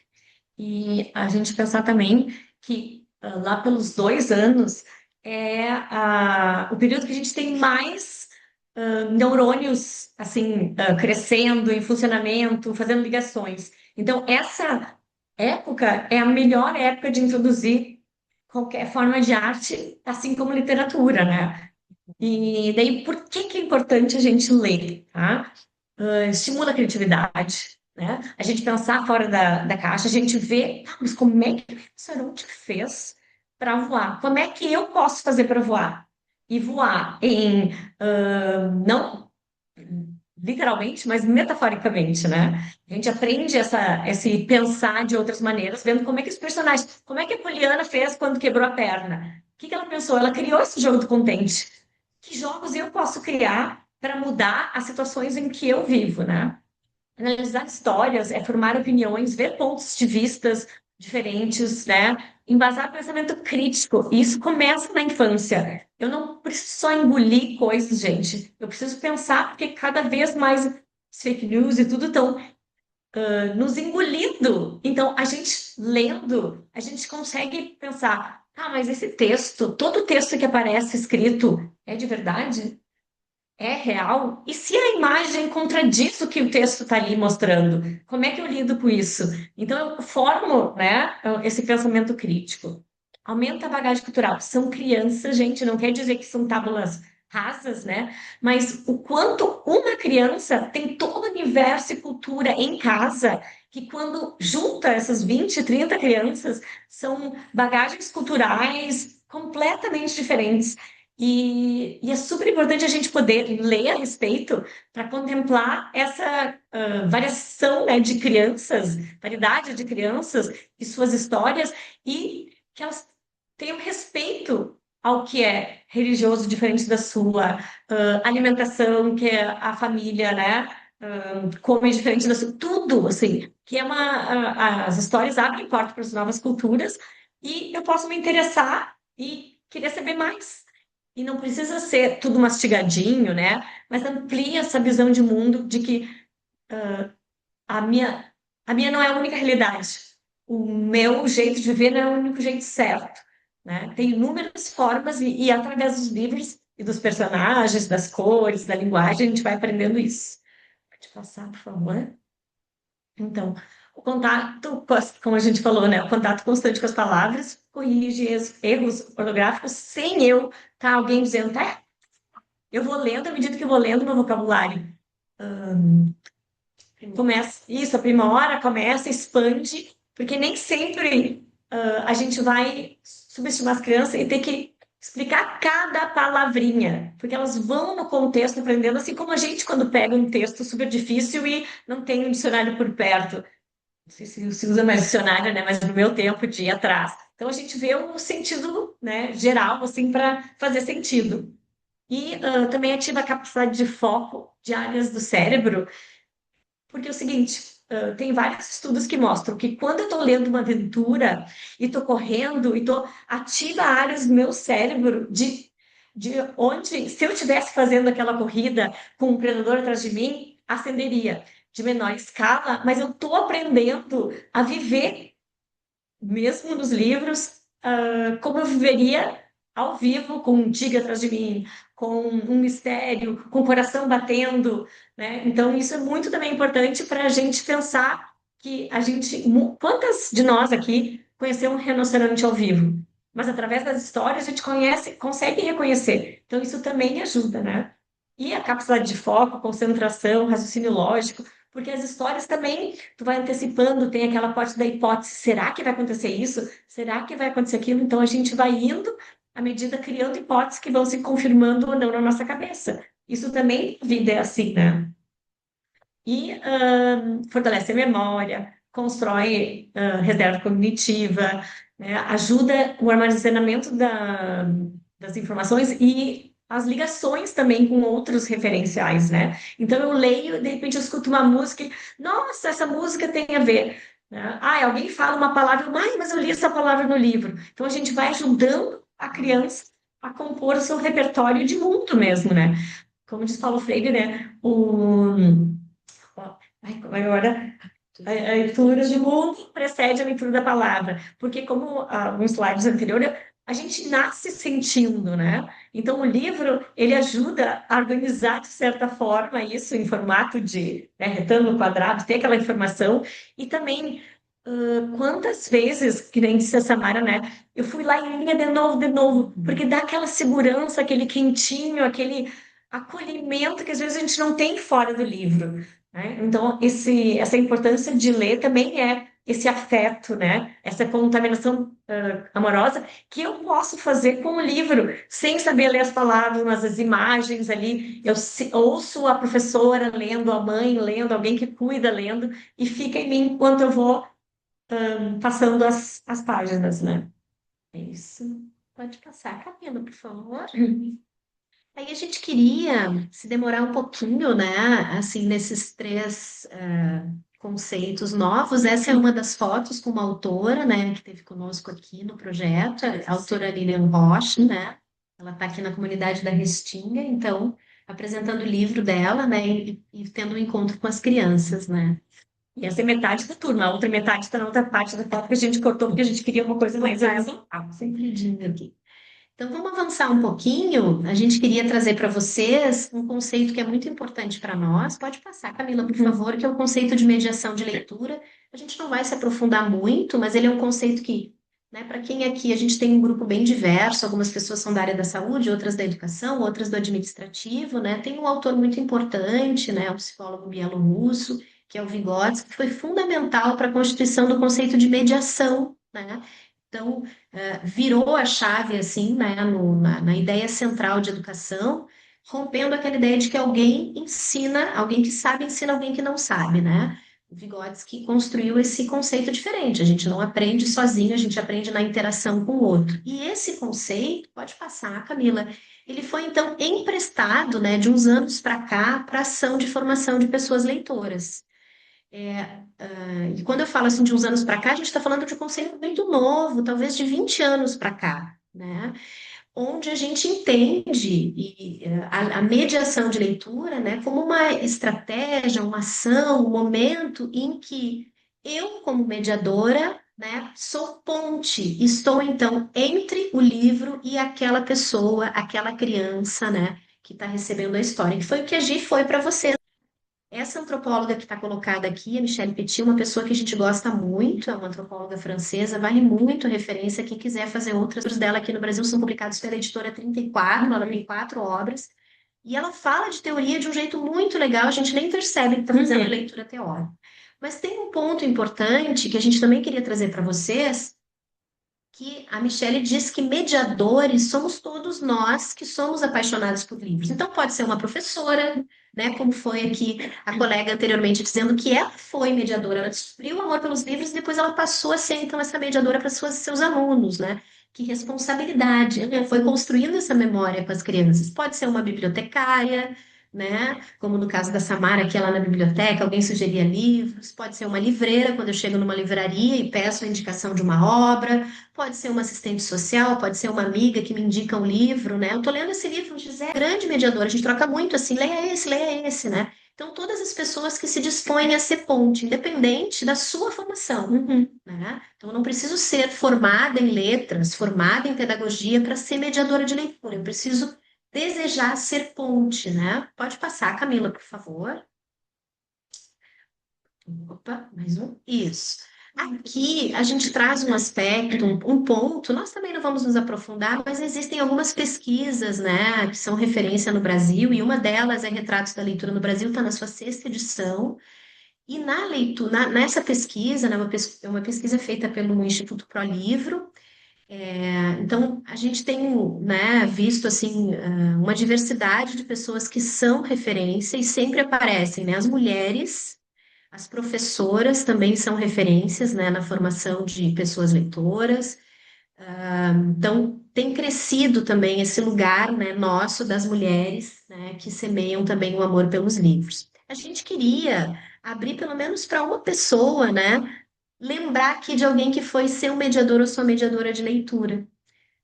E a gente pensar também que lá pelos 2 anos é o período que a gente tem mais neurônios assim crescendo em funcionamento, fazendo ligações. Então, essa época é a melhor época de introduzir qualquer forma de arte, assim como literatura, né? E daí, por que que é importante a gente ler, tá? Estimula a criatividade, né? A gente pensar fora da caixa, a gente vê, mas como é que o rinoceronte fez para voar? Como é que eu posso fazer para voar? E voar não literalmente, mas metaforicamente, né? A gente aprende esse pensar de outras maneiras, vendo como é que os personagens, como é que a Poliana fez quando quebrou a perna? O que que ela pensou? Ela criou esse jogo do contente. Que jogos eu posso criar para mudar as situações em que eu vivo, né? Analisar histórias é formar opiniões, ver pontos de vistas diferentes, né? Embasar pensamento crítico. E isso começa na infância. Eu não preciso só engolir coisas, gente. Eu preciso pensar, porque cada vez mais fake news e tudo estão nos engolindo. Então, a gente lendo, a gente consegue pensar, mas esse texto, todo texto que aparece escrito é de verdade? É real? E se a imagem contradiz o que o texto está ali mostrando? Como é que eu lido com isso? Então, eu formo, né, esse pensamento crítico. Aumenta a bagagem cultural. São crianças, gente, não quer dizer que são tábulas rasas, né? Mas o quanto uma criança tem todo o universo e cultura em casa, que quando junta essas 20, 30 crianças, são bagagens culturais completamente diferentes. E é super importante a gente poder ler a respeito para contemplar essa variação, né, de crianças, variedade de crianças e suas histórias, e que elas tenham respeito ao que é religioso diferente da sua, alimentação, que é a família, né, come diferente da sua, tudo, assim, que é as histórias abrem porta para as novas culturas, e eu posso me interessar e querer saber mais. E não precisa ser tudo mastigadinho, né? Mas amplia essa visão de mundo de que a minha não é a única realidade. O meu jeito de viver não é o único jeito certo, né? Tem inúmeras formas e através dos livros e dos personagens, das cores, da linguagem, a gente vai aprendendo isso. Pode passar, por favor. Então, o contato, como a gente falou, né? O contato constante com as palavras corrige erros ortográficos sem eu estar alguém dizendo, eu vou lendo à medida que eu vou lendo meu vocabulário. Começa, isso, aprimora, começa, expande, porque nem sempre a gente vai subestimar as crianças e ter que explicar cada palavrinha, porque elas vão no contexto aprendendo, assim como a gente quando pega um texto super difícil e não tem um dicionário por perto. Não sei se usa mais dicionário, né? Mas no meu tempo de ir atrás. Então a gente vê o sentido, né, geral, assim, para fazer sentido. E também ativa a capacidade de foco de áreas do cérebro, porque é o seguinte, tem vários estudos que mostram que quando eu estou lendo uma aventura e estou correndo e estou ativa áreas do meu cérebro de onde, se eu estivesse fazendo aquela corrida com um predador atrás de mim, acenderia de menor escala, mas eu estou aprendendo a viver, mesmo nos livros, como eu viveria ao vivo, com um tigre atrás de mim, com um mistério, com o coração batendo, né? Então, isso é muito também importante para a gente pensar que quantas de nós aqui conheceu um rinoceronte ao vivo? Mas através das histórias a gente consegue reconhecer. Então, isso também ajuda, né? E a capacidade de foco, concentração, raciocínio lógico, porque as histórias também, tu vai antecipando, tem aquela parte da hipótese, será que vai acontecer isso? Será que vai acontecer aquilo? Então, a gente vai indo à medida criando hipóteses que vão se confirmando ou não na nossa cabeça. Isso também, a vida é assim, né? E fortalece a memória, constrói reserva cognitiva, né? Ajuda o armazenamento das informações e as ligações também com outros referenciais, né? Então eu leio, de repente eu escuto uma música e, nossa, essa música tem a ver, né? Alguém fala uma palavra, mas eu li essa palavra no livro. Então a gente vai ajudando a criança a compor o seu repertório de mundo mesmo, né? Como diz Paulo Freire, né? Agora, a leitura de mundo precede a leitura da palavra, porque como alguns slides anteriores, a gente nasce sentindo, né? Então, o livro, ele ajuda a organizar, de certa forma, isso em formato de retângulo, quadrado, ter aquela informação, e também, quantas vezes, que nem disse a Samara, né? Eu fui lá em linha de novo, porque dá aquela segurança, aquele quentinho, aquele acolhimento que às vezes a gente não tem fora do livro, né? Então, essa importância de ler também é esse afeto, né? Essa contaminação amorosa que eu posso fazer com o livro, sem saber ler as palavras, mas as imagens ali. Eu ouço a professora lendo, a mãe lendo, alguém que cuida lendo, e fica em mim enquanto eu vou passando as páginas, né? É isso. Pode passar, Camila, por favor. Aí a gente queria se demorar um pouquinho, né, assim, nesses três conceitos novos. Essa é uma das fotos com uma autora, né, que esteve conosco aqui no projeto, a autora Lilian Rocha, né, ela está aqui na comunidade da Restinga, então, apresentando o livro dela, né, e tendo um encontro com as crianças, né. E essa é metade da turma, a outra metade está na outra parte da foto que a gente cortou, porque a gente queria uma coisa mais horizontal, sempre dindo aqui. Então, vamos avançar um pouquinho. A gente queria trazer para vocês um conceito que é muito importante para nós. Pode passar, Camila, por favor, que é o conceito de mediação de leitura. A gente não vai se aprofundar muito, mas ele é um conceito que, né, para quem aqui, a gente tem um grupo bem diverso, algumas pessoas são da área da saúde, outras da educação, outras do administrativo, né? Tem um autor muito importante, né, o psicólogo bielorrusso, que é o Vygotsky, que foi fundamental para a constituição do conceito de mediação, né? Então, virou a chave, assim, né, na ideia central de educação, rompendo aquela ideia de que alguém ensina, alguém que sabe ensina alguém que não sabe, né? O Vygotsky construiu esse conceito diferente. A gente não aprende sozinho, a gente aprende na interação com o outro. E esse conceito, pode passar, Camila, ele foi, então, emprestado, né, de uns anos para cá, para a ação de formação de pessoas leitoras. E quando eu falo assim de uns anos para cá, a gente está falando de um conceito muito novo, talvez de 20 anos para cá, né? Onde a gente entende a mediação de leitura, né, como uma estratégia, uma ação, um momento em que eu, como mediadora, né, sou ponte, estou então entre o livro e aquela pessoa, aquela criança, né, que está recebendo a história, que foi o que a Gi foi para você. Essa antropóloga que está colocada aqui, a Michelle Petit, uma pessoa que a gente gosta muito, é uma antropóloga francesa, vale muito referência. Quem quiser fazer outras dela aqui no Brasil são publicados pela editora 34, ela tem 4 obras, e ela fala de teoria de um jeito muito legal, a gente nem percebe que está fazendo leitura teórica. Mas tem um ponto importante que a gente também queria trazer para vocês, que a Michelle diz que mediadores somos todos nós que somos apaixonados por livros. Então, pode ser uma professora, né, como foi aqui a colega anteriormente dizendo que ela foi mediadora, ela descobriu o amor pelos livros e depois ela passou a ser, então, essa mediadora para seus alunos, né? Que responsabilidade, né? Foi construindo essa memória com as crianças. Pode ser uma bibliotecária, né? Como no caso da Samara, que é lá na biblioteca, alguém sugeria livros, pode ser uma livreira, quando eu chego numa livraria e peço a indicação de uma obra, pode ser uma assistente social, pode ser uma amiga que me indica um livro, né? Eu tô lendo esse livro, Gisele, grande mediadora, a gente troca muito assim, leia esse, né? Então, todas as pessoas que se dispõem a ser ponte, independente da sua formação, né? Então, eu não preciso ser formada em letras, formada em pedagogia para ser mediadora de leitura. Eu preciso desejar ser ponte, né? Pode passar, Camila, por favor. Opa, mais um. Isso. Aqui a gente traz um aspecto, um ponto, nós também não vamos nos aprofundar, mas existem algumas pesquisas, né, que são referência no Brasil, e uma delas é Retratos da Leitura no Brasil, está na sua 6ª edição, e na leitura, nessa pesquisa, né, é uma pesquisa feita pelo Instituto ProLivro. Então, a gente tem, né, visto assim, uma diversidade de pessoas que são referência e sempre aparecem, né, as mulheres. As professoras também são referências, né, na formação de pessoas leitoras. Então, tem crescido também esse lugar, né, nosso, das mulheres, né, que semeiam também o amor pelos livros. A gente queria abrir pelo menos para uma pessoa, né, lembrar aqui de alguém que foi seu mediador ou sua mediadora de leitura. Não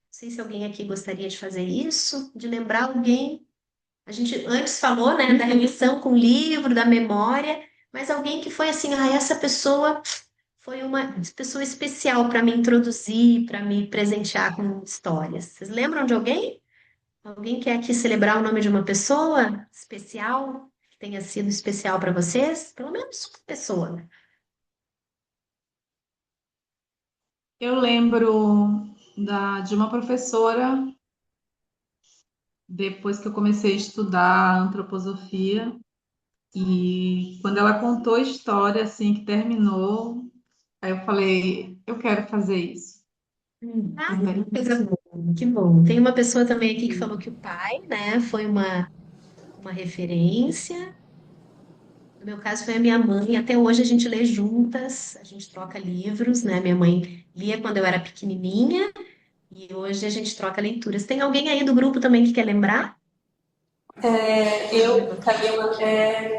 sei se alguém aqui gostaria de fazer isso, de lembrar alguém. A gente antes falou, né, da relação com o livro, da memória, mas alguém que foi assim, essa pessoa foi uma pessoa especial para me introduzir, para me presentear com histórias. Vocês lembram de alguém? Alguém quer aqui celebrar o nome de uma pessoa especial, que tenha sido especial para vocês? Pelo menos uma pessoa, né? Eu lembro de uma professora, depois que eu comecei a estudar antroposofia, e quando ela contou a história, assim, que terminou, aí eu falei, eu quero fazer isso. Coisa boa, que bom. Tem uma pessoa também aqui que falou que o pai, né, foi uma referência. No meu caso, foi a minha mãe. Até hoje a gente lê juntas, a gente troca livros, né? Minha mãe lia quando eu era pequenininha e hoje a gente troca leituras. Tem alguém aí do grupo também que quer lembrar? Camila,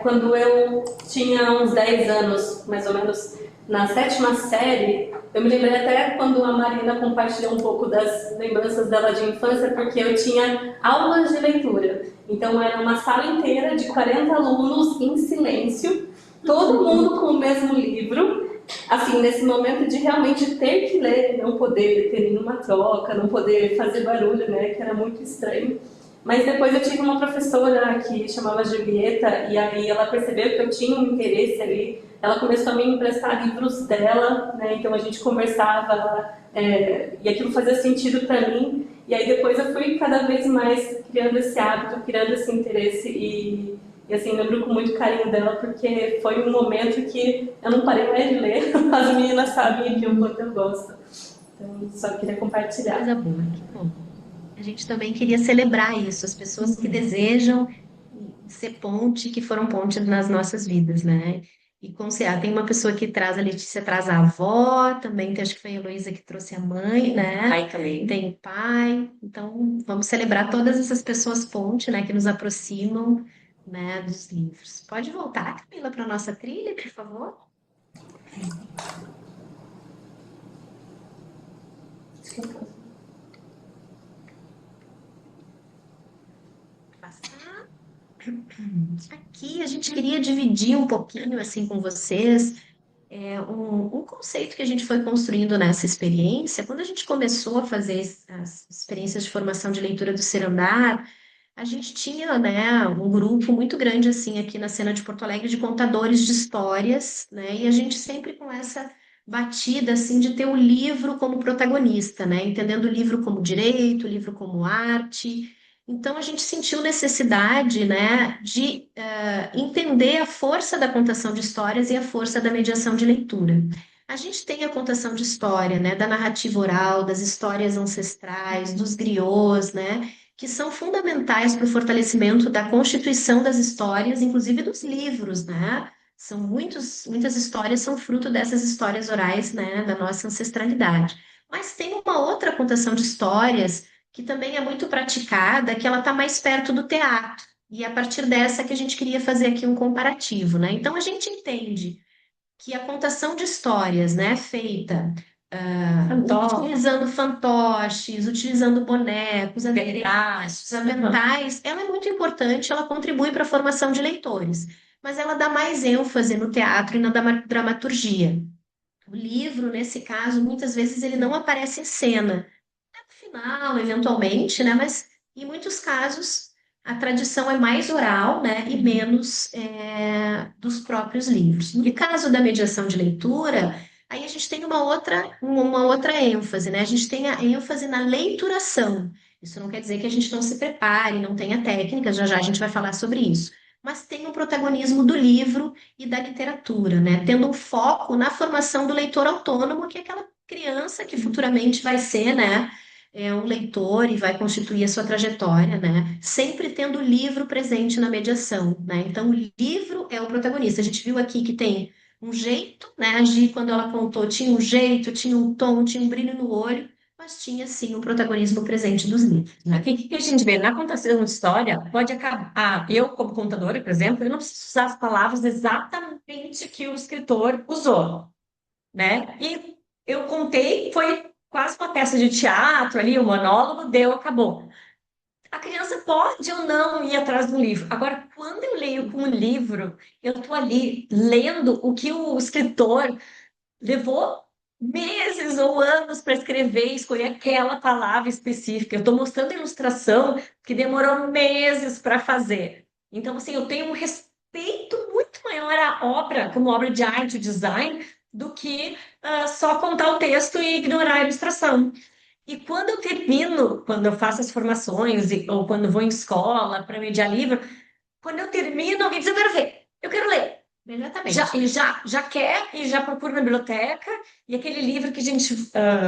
quando eu tinha uns 10 anos, mais ou menos, na 7ª série, eu me lembrei até quando a Marina compartilhou um pouco das lembranças dela de infância, porque eu tinha aulas de leitura. Então, era uma sala inteira de 40 alunos em silêncio, todo mundo com o mesmo livro, assim, nesse momento de realmente ter que ler, não poder ter nenhuma troca, não poder fazer barulho, né, que era muito estranho. Mas depois eu tive uma professora que chamava Julieta, e aí ela percebeu que eu tinha um interesse ali. Ela começou a me emprestar livros dela, né? Então a gente conversava, e aquilo fazia sentido para mim. E aí depois eu fui cada vez mais criando esse hábito, criando esse interesse, e assim, lembro com muito carinho dela, porque foi um momento que eu não parei mais de ler. As meninas sabem o quanto eu gosto. Então, só queria compartilhar. Coisa boa, que bom. A gente também queria celebrar isso, as pessoas que desejam ser ponte, que foram ponte nas nossas vidas, né? E tem uma pessoa que traz, a Letícia traz a avó, também acho que foi a Heloísa que trouxe a mãe, né? Pai também. Tem o pai. Então, vamos celebrar todas essas pessoas ponte, né, que nos aproximam, né, dos livros. Pode voltar, Camila, para a nossa trilha, por favor? Aqui a gente queria dividir um pouquinho assim com vocês um conceito que a gente foi construindo nessa experiência. Quando a gente começou a fazer as experiências de formação de leitura do Ser Andar, a gente tinha, né, um grupo muito grande assim aqui na cena de Porto Alegre de contadores de histórias, né, e a gente sempre com essa batida assim de ter o livro como protagonista, né, entendendo o livro como direito, o livro como arte. Então, a gente sentiu necessidade, né, de entender a força da contação de histórias e a força da mediação de leitura. A gente tem a contação de história, né, da narrativa oral, das histórias ancestrais, dos griots, né, que são fundamentais para o fortalecimento da constituição das histórias, inclusive dos livros, né? Muitas histórias são fruto dessas histórias orais, né, da nossa ancestralidade. Mas tem uma outra contação de histórias que também é muito praticada, que ela está mais perto do teatro, E a partir dessa que a gente queria fazer aqui um comparativo, né? Então a gente entende que a contação de histórias, né, feita utilizando fantoches, utilizando bonecos, adereços, aventais, ela é muito importante, ela contribui para a formação de leitores, mas ela dá mais ênfase no teatro e na dramaturgia. O livro, nesse caso, muitas vezes ele não aparece em cena. É no final, eventualmente, né? Mas em muitos casos a tradição é mais oral, né? E menos dos próprios livros. No caso da mediação de leitura, aí a gente tem uma outra ênfase, né? A gente tem a ênfase na leituração. Isso não quer dizer que a gente não se prepare, não tenha técnicas, já já a gente vai falar sobre isso. Mas tem o protagonismo do livro e da literatura, né? Tendo um foco na formação do leitor autônomo, que é aquela criança que futuramente vai ser, né, um leitor e vai constituir a sua trajetória, né? Sempre tendo o livro presente na mediação, né? Então, o livro é o protagonista. A gente viu aqui que tem um jeito, né? A Gi, quando ela contou, tinha um jeito, tinha um tom, tinha um brilho no olho, mas tinha, sim, o protagonismo presente dos livros, né? O que a gente vê na contação de história pode acabar. Eu, como contadora, por exemplo, eu não preciso usar as palavras exatamente que o escritor usou, né? E eu contei, foi quase uma peça de teatro ali, o monólogo, deu, acabou. A criança pode ou não ir atrás do livro. Agora, quando eu leio com um livro, eu estou ali lendo o que o escritor levou meses ou anos para escrever e escolher aquela palavra específica. Eu estou mostrando a ilustração que demorou meses para fazer. Então, assim, eu tenho um respeito muito maior à obra, como obra de arte, design, do que só contar o texto e ignorar a ilustração. E quando eu termino, quando eu faço as formações, ou quando vou em escola para mediar livro, quando eu termino, alguém diz, eu quero ver, eu quero ler. Imediatamente. Já quer e já procura na biblioteca, e aquele livro que a gente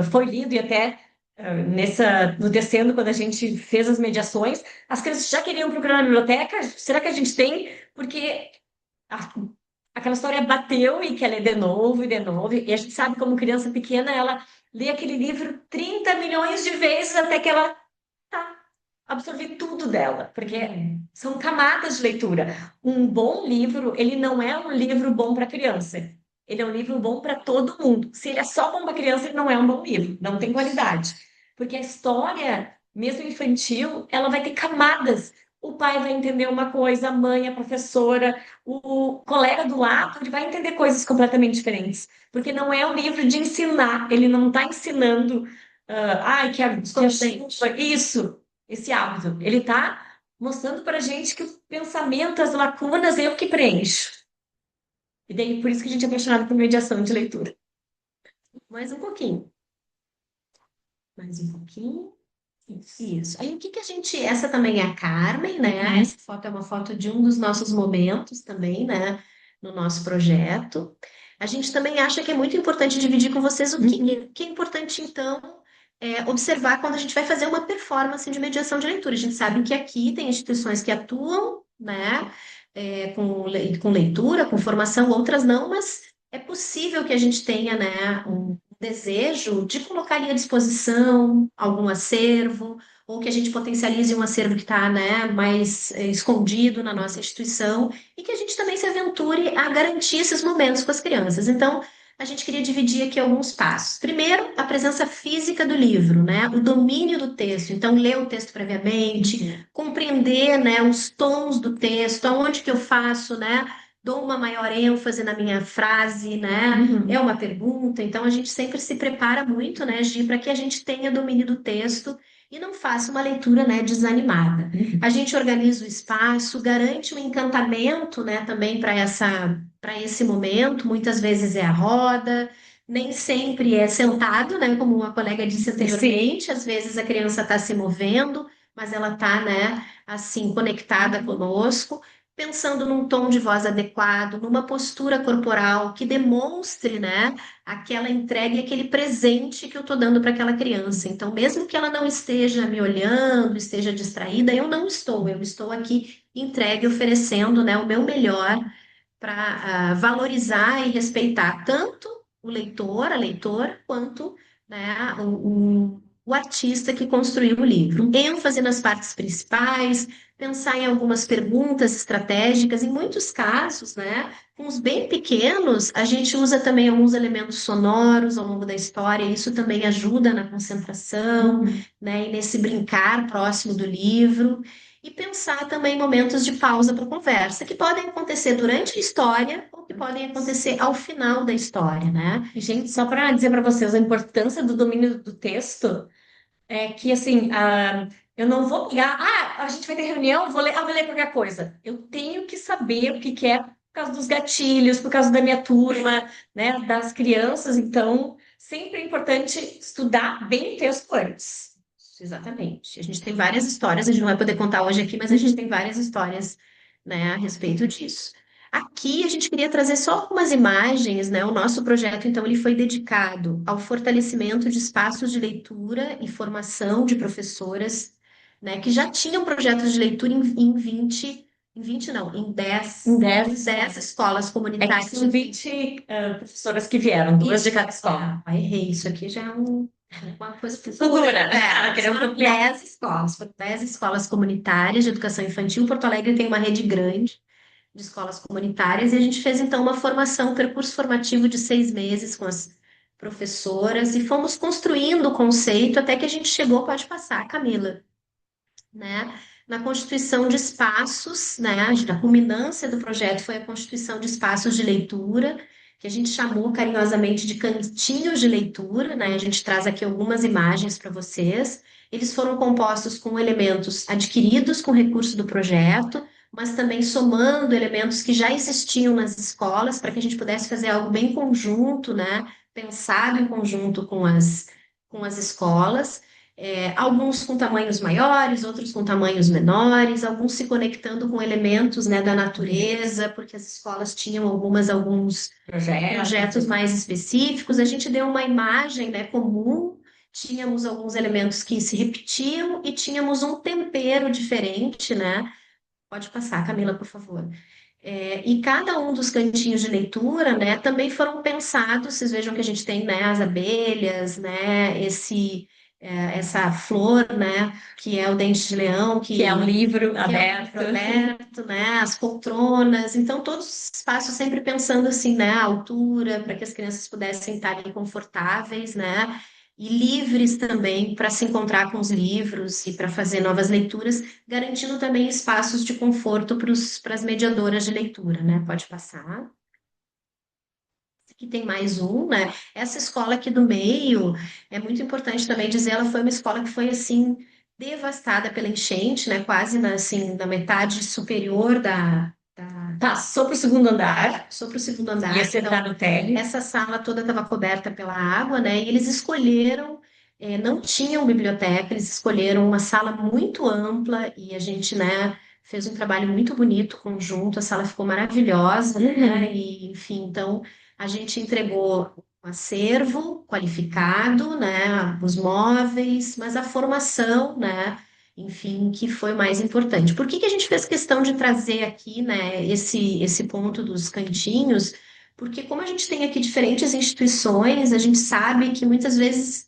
foi lido e até no Descendo, quando a gente fez as mediações, as crianças já queriam procurar na biblioteca, será que a gente tem? Porque aquela história bateu e quer ler de novo, e a gente sabe como criança pequena, ela lê aquele livro 30 milhões de vezes até que ela absorver tudo dela, porque são camadas de leitura. Um bom livro, ele não é um livro bom para criança. Ele é um livro bom para todo mundo. Se ele é só bom para criança, ele não é um bom livro, não tem qualidade. Porque a história, mesmo infantil, ela vai ter camadas. O pai vai entender uma coisa, a mãe, a professora, o colega do lado, ele vai entender coisas completamente diferentes. Porque não é um livro de ensinar, ele não está ensinando, isso, esse hábito. Ele está mostrando para a gente que o pensamento, as lacunas, eu que preencho. E daí, por isso que a gente é apaixonado por mediação de leitura. Mais um pouquinho. Mais um pouquinho. Isso. Aí, o que a gente... Essa também é a Carmen, né? Essa foto é uma foto de um dos nossos momentos também, né? No nosso projeto. A gente também acha que é muito importante dividir com vocês o que é importante, então, observar quando a gente vai fazer uma performance de mediação de leitura. A gente sabe que aqui tem instituições que atuam, né, com leitura, com formação, outras não, mas é possível que a gente tenha, né, um desejo de colocar ali à disposição algum acervo, ou que a gente potencialize um acervo que está, né, mais escondido na nossa instituição, e que a gente também se aventure a garantir esses momentos com as crianças. Então, a gente queria dividir aqui alguns passos. Primeiro, a presença física do livro, né? O domínio do texto. Então, ler o texto previamente, compreender, né, os tons do texto, aonde que eu faço, né? Dou uma maior ênfase na minha frase, né? É uma pergunta. Então, a gente sempre se prepara muito, né, Gi, para que a gente tenha domínio do texto e não faça uma leitura, né, desanimada. A gente organiza o espaço, garante um encantamento, né, também para esse momento. Muitas vezes é a roda, nem sempre é sentado, né, como uma colega disse anteriormente. Às vezes a criança está se movendo, mas ela está, né, assim, conectada conosco, pensando num tom de voz adequado, numa postura corporal que demonstre, né, aquela entrega e aquele presente que eu estou dando para aquela criança. Então, mesmo que ela não esteja me olhando, esteja distraída, eu estou aqui entregue, oferecendo, né, o meu melhor para valorizar e respeitar tanto o leitor, a leitora, quanto, né, o artista que construiu o livro. ênfase nas partes principais, pensar em algumas perguntas estratégicas. Em muitos casos, né, com os bem pequenos, a gente usa também alguns elementos sonoros ao longo da história, e isso também ajuda na concentração, né, e nesse brincar próximo do livro. E pensar também momentos de pausa para conversa, que podem acontecer durante a história ou que podem acontecer ao final da história, né? E, gente, só para dizer para vocês a importância do domínio do texto, é que, assim, eu não vou pegar, a gente vai ter reunião, vou ler qualquer coisa. Eu tenho que saber o que que é por causa dos gatilhos, por causa da minha turma, né, das crianças. Então, sempre é importante estudar bem o texto antes. Exatamente. A gente tem várias histórias, a gente não vai poder contar hoje aqui, mas a gente tem várias histórias, né, a respeito disso. Aqui a gente queria trazer só algumas imagens, né? O nosso projeto, então, ele foi dedicado ao fortalecimento de espaços de leitura e formação de professoras, né, que já tinham projetos de leitura em 20 não, em 10 escolas É que comunitárias. são 20 professoras que vieram, duas de cada escola. Errei, isso aqui já é uma coisa Futura, né? Queremos ampliar 10 escolas, foram 10 escolas comunitárias de educação infantil. Porto Alegre tem uma rede grande de escolas comunitárias, e a gente fez então uma formação, um percurso formativo de 6 meses com as professoras, e fomos construindo o conceito até que a gente chegou, pode passar, Camila, né? Na constituição de espaços, né? A culminância do projeto foi a constituição de espaços de leitura, que a gente chamou carinhosamente de cantinhos de leitura, né? A gente traz aqui algumas imagens para vocês. Eles foram compostos com elementos adquiridos com recurso do projeto, mas também somando elementos que já existiam nas escolas, para que a gente pudesse fazer algo bem conjunto, né? Pensado em conjunto com as escolas. Alguns com tamanhos maiores, outros com tamanhos menores, alguns se conectando com elementos, né, da natureza, porque as escolas tinham alguns projetos mais específicos. A gente deu uma imagem, né, comum, tínhamos alguns elementos que se repetiam e tínhamos um tempero diferente, né? Pode passar, Camila, por favor. E cada um dos cantinhos de leitura, né, também foram pensados. Vocês vejam que a gente tem, né, as abelhas, né, essa flor, né, que é o dente de leão, Que é um livro aberto. Né, as poltronas. Então, todos os espaços sempre pensando assim, né, a altura, para que as crianças pudessem estar ali confortáveis, né, e livres também para se encontrar com os livros e para fazer novas leituras, garantindo também espaços de conforto para as mediadoras de leitura, né? Pode passar. Aqui tem mais um, né? Essa escola aqui do meio, é muito importante também dizer, ela foi uma escola que foi, assim, devastada pela enchente, né? Quase na metade superior Passou para o segundo andar. Passou para o segundo andar. Ia sentar no tele. Essa sala toda estava coberta pela água, né? E eles escolheram, não tinham biblioteca, eles escolheram uma sala muito ampla, e a gente, né, fez um trabalho muito bonito conjunto. A sala ficou maravilhosa, né? E, enfim, então a gente entregou um acervo qualificado, né? Os móveis, mas a formação, né? Enfim, que foi mais importante. Por que que a gente fez questão de trazer aqui, né, esse ponto dos cantinhos? Porque como a gente tem aqui diferentes instituições, a gente sabe que muitas vezes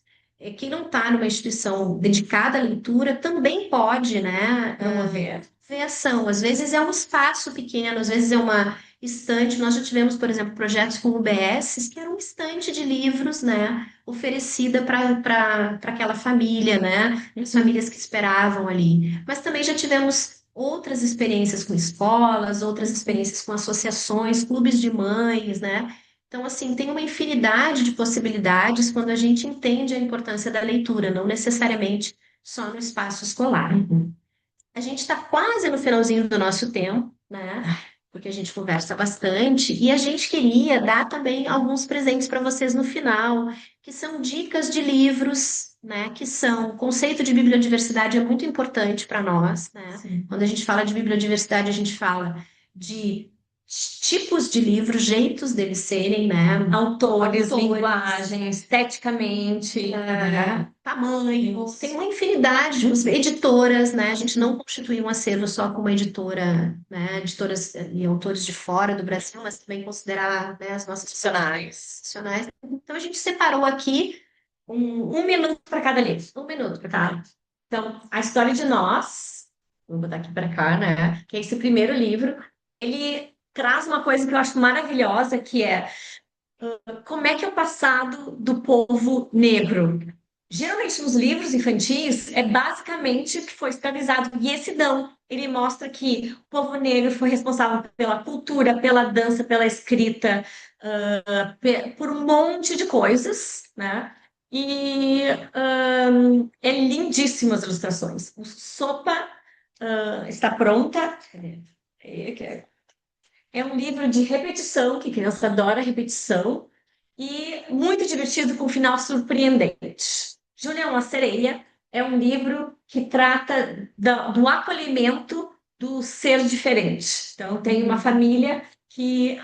quem não está numa instituição dedicada à leitura também pode, né, Promover. ver ação. Às vezes é um espaço pequeno, às vezes é uma estante. Nós já tivemos, por exemplo, projetos com UBSs, que era um estante de livros, né, oferecida para aquela família, né, as famílias que esperavam ali. Mas também já tivemos outras experiências com escolas, outras experiências com associações, clubes de mães, né? Então, assim, tem uma infinidade de possibilidades quando a gente entende a importância da leitura, não necessariamente só no espaço escolar. A gente está quase no finalzinho do nosso tempo, né? Porque a gente conversa bastante, e a gente queria dar também alguns presentes para vocês no final, que são dicas de livros, né? Que são, o conceito de bibliodiversidade é muito importante para nós, né? Sim. Quando a gente fala de bibliodiversidade, a gente fala de tipos de livros, jeitos deles serem, né? Autores, linguagem, esteticamente, tamanho, tem uma infinidade de editoras, né? A gente não constitui um acervo só com uma editora, né? Editoras e autores de fora do Brasil, mas também considerar, né, as nossas nacionais. Então a gente separou aqui um minuto para cada livro. Um minuto para cada livro. Então, a história de nós, vou botar aqui para cá, né? Que é esse primeiro livro. Ele traz uma coisa que eu acho maravilhosa, que é como é que é o passado do povo negro. Geralmente nos livros infantis é basicamente que foi escravizado. E esse não. Ele mostra que o povo negro foi responsável pela cultura, pela dança, pela escrita, por um monte de coisas, né? E é lindíssimo as ilustrações. O Sopa está pronta. É um livro de repetição, que criança adora repetição, e muito divertido com um final surpreendente. Júlia é uma sereia é um livro que trata do acolhimento do ser diferente. Então, tem uma família que...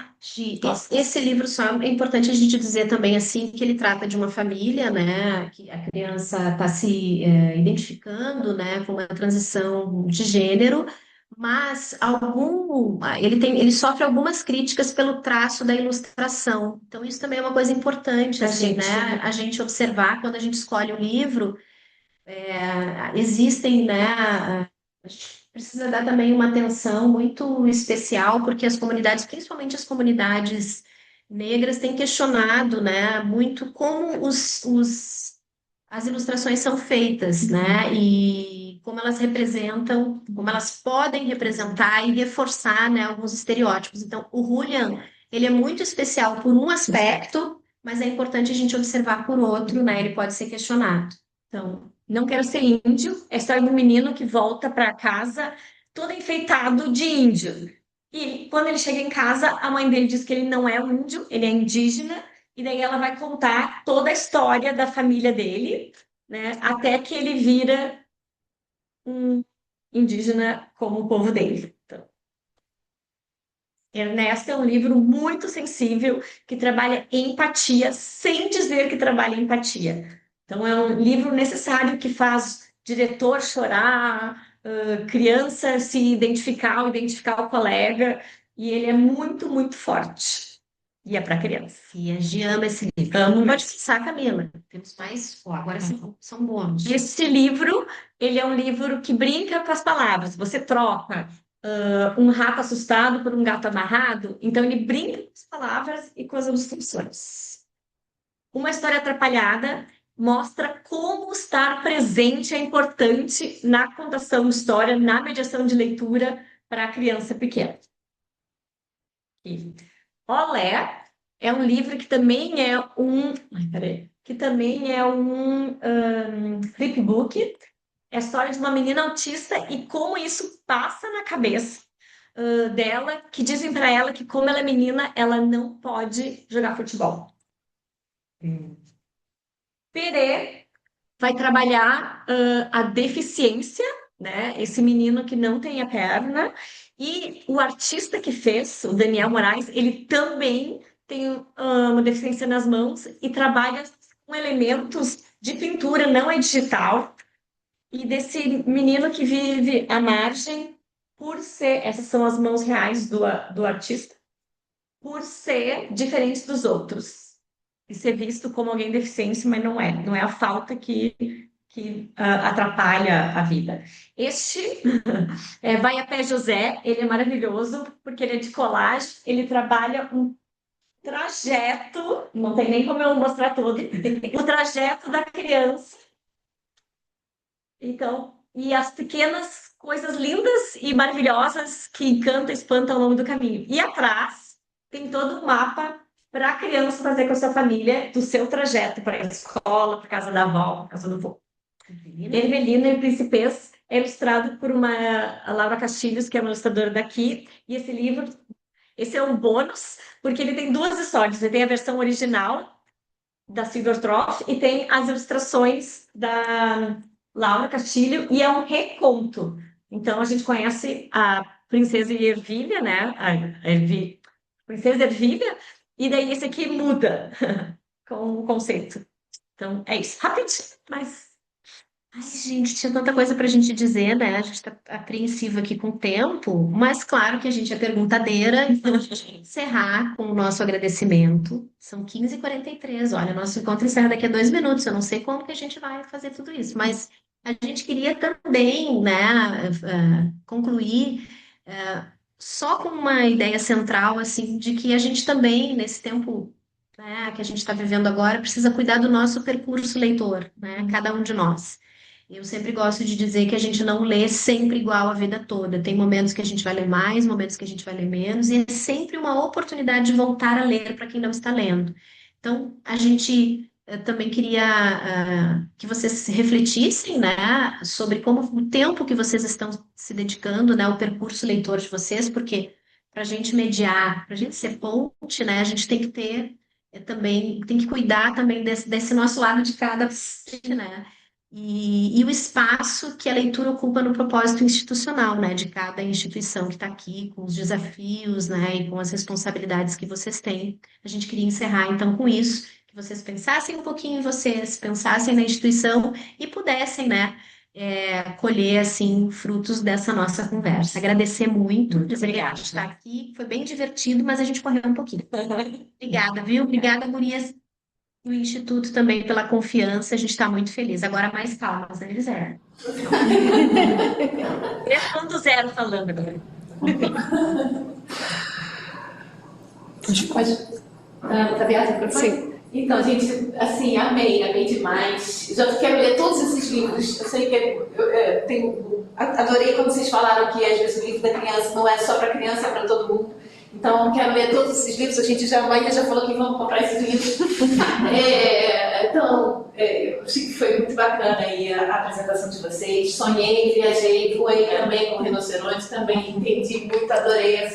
Esse livro só é importante a gente dizer também assim que ele trata de uma família, né, que a criança está se identificando, né, com uma transição de gênero, mas ele sofre algumas críticas pelo traço da ilustração. Então isso também é uma coisa importante, assim, né, a gente observar quando a gente escolhe o livro. Existem, né? A gente precisa dar também uma atenção muito especial, porque as comunidades, principalmente as comunidades negras, têm questionado, né, muito como as ilustrações são feitas, né? E como elas representam, como elas podem representar e reforçar, né, alguns estereótipos. Então, o Julian, ele é muito especial por um aspecto, mas é importante a gente observar por outro, né? Ele pode ser questionado. Então, Não Quero Ser Índio é a história de um menino que volta para casa todo enfeitado de índio. E quando ele chega em casa, a mãe dele diz que ele não é um índio, ele é indígena, e daí ela vai contar toda a história da família dele, né, até que ele vira um indígena como o povo dele. Então, Ernesto é um livro muito sensível que trabalha empatia, sem dizer que trabalha empatia. Então, é um livro necessário que faz diretor chorar, criança se identificar o colega, e ele é muito, muito forte. E é para criança. E a Gi ama esse livro. Amo. Pode fixar, Camila. Temos mais. Agora são bônus. Esse livro, ele é um livro que brinca com as palavras. Você troca um rato assustado por um gato amarrado, então ele brinca com as palavras e com as ilustrações. Uma História Atrapalhada mostra como estar presente é importante na contação de história, na mediação de leitura para a criança pequena. E Olé é um livro que também é um flipbook. É a história de uma menina autista e como isso passa na cabeça dela, que dizem para ela que como ela é menina, ela não pode jogar futebol. Perê vai trabalhar a deficiência, né? Esse menino que não tem a perna, e o artista que fez, o Daniel Moraes, ele também tem uma deficiência nas mãos e trabalha com elementos de pintura, não é digital, e desse menino que vive à margem, por ser, essas são as mãos reais do artista, por ser diferente dos outros. E ser visto como alguém deficiente, mas não é a falta que atrapalha a vida. Este Vai a Pé José, ele é maravilhoso, porque ele é de colagem, ele trabalha um trajeto, não tem nem como eu mostrar todo, o trajeto da criança. Então, e as pequenas coisas lindas e maravilhosas que encantam e espantam ao longo do caminho. E atrás tem todo um mapa para a criança fazer com a sua família, do seu trajeto para a escola, para a casa da avó, para a casa do vô. Ervelina e Principês é ilustrado por a Laura Castilhos, que é uma ilustradora daqui, e esse livro, esse é um bônus, porque ele tem duas histórias, ele tem a versão original da Sigurd Troff e tem as ilustrações da Laura Castilho, e é um reconto. Então, a gente conhece a Princesa Ervilha, né? Princesa Ervilha, e daí esse aqui muda com o conceito. Então, é isso. Rapidinho, mas... Ai, gente, tinha tanta coisa para a gente dizer, né? A gente está apreensiva aqui com o tempo, mas claro que a gente é perguntadeira, então a gente vai encerrar com o nosso agradecimento. São 15h43, olha, nosso encontro encerra daqui a 2 minutos. Eu não sei como que a gente vai fazer tudo isso, mas a gente queria também, né, concluir só com uma ideia central, assim, de que a gente também, nesse tempo, né, que a gente está vivendo agora, precisa cuidar do nosso percurso leitor, né, cada um de nós. Eu sempre gosto de dizer que a gente não lê sempre igual a vida toda. Tem momentos que a gente vai ler mais, momentos que a gente vai ler menos, e é sempre uma oportunidade de voltar a ler para quem não está lendo. Então, a gente também queria que vocês refletissem, né, sobre como o tempo que vocês estão se dedicando, né, o percurso leitor de vocês, porque para a gente mediar, para a gente ser ponte, né, a gente tem que ter também, tem que cuidar também desse nosso lado de cada, né, e o espaço que a leitura ocupa no propósito institucional, né, de cada instituição que está aqui, com os desafios, né, e com as responsabilidades que vocês têm. A gente queria encerrar, então, com isso, que vocês pensassem um pouquinho em vocês, pensassem na instituição e pudessem, né, colher, assim, frutos dessa nossa conversa. Agradecer muito, obrigada por estar aqui, foi bem divertido, mas a gente correu um pouquinho. Obrigada, viu? Obrigada, gurias do Instituto também pela confiança, a gente está muito feliz. Agora mais calmas, né, Elisé? 3.0 falando agora. Pode. Tá aberto o microfone? Sim. Então, gente, assim, amei demais. Já quero ler todos esses livros. Eu sei que adorei quando vocês falaram que às vezes o livro da criança não é só para criança, é para todo mundo. Então, quero ler todos esses livros. A Maíra já falou que vamos comprar esses livros. Então, eu achei que foi muito bacana aí a apresentação de vocês. Sonhei, viajei, voei também com o rinoceronte, também entendi muito, adorei a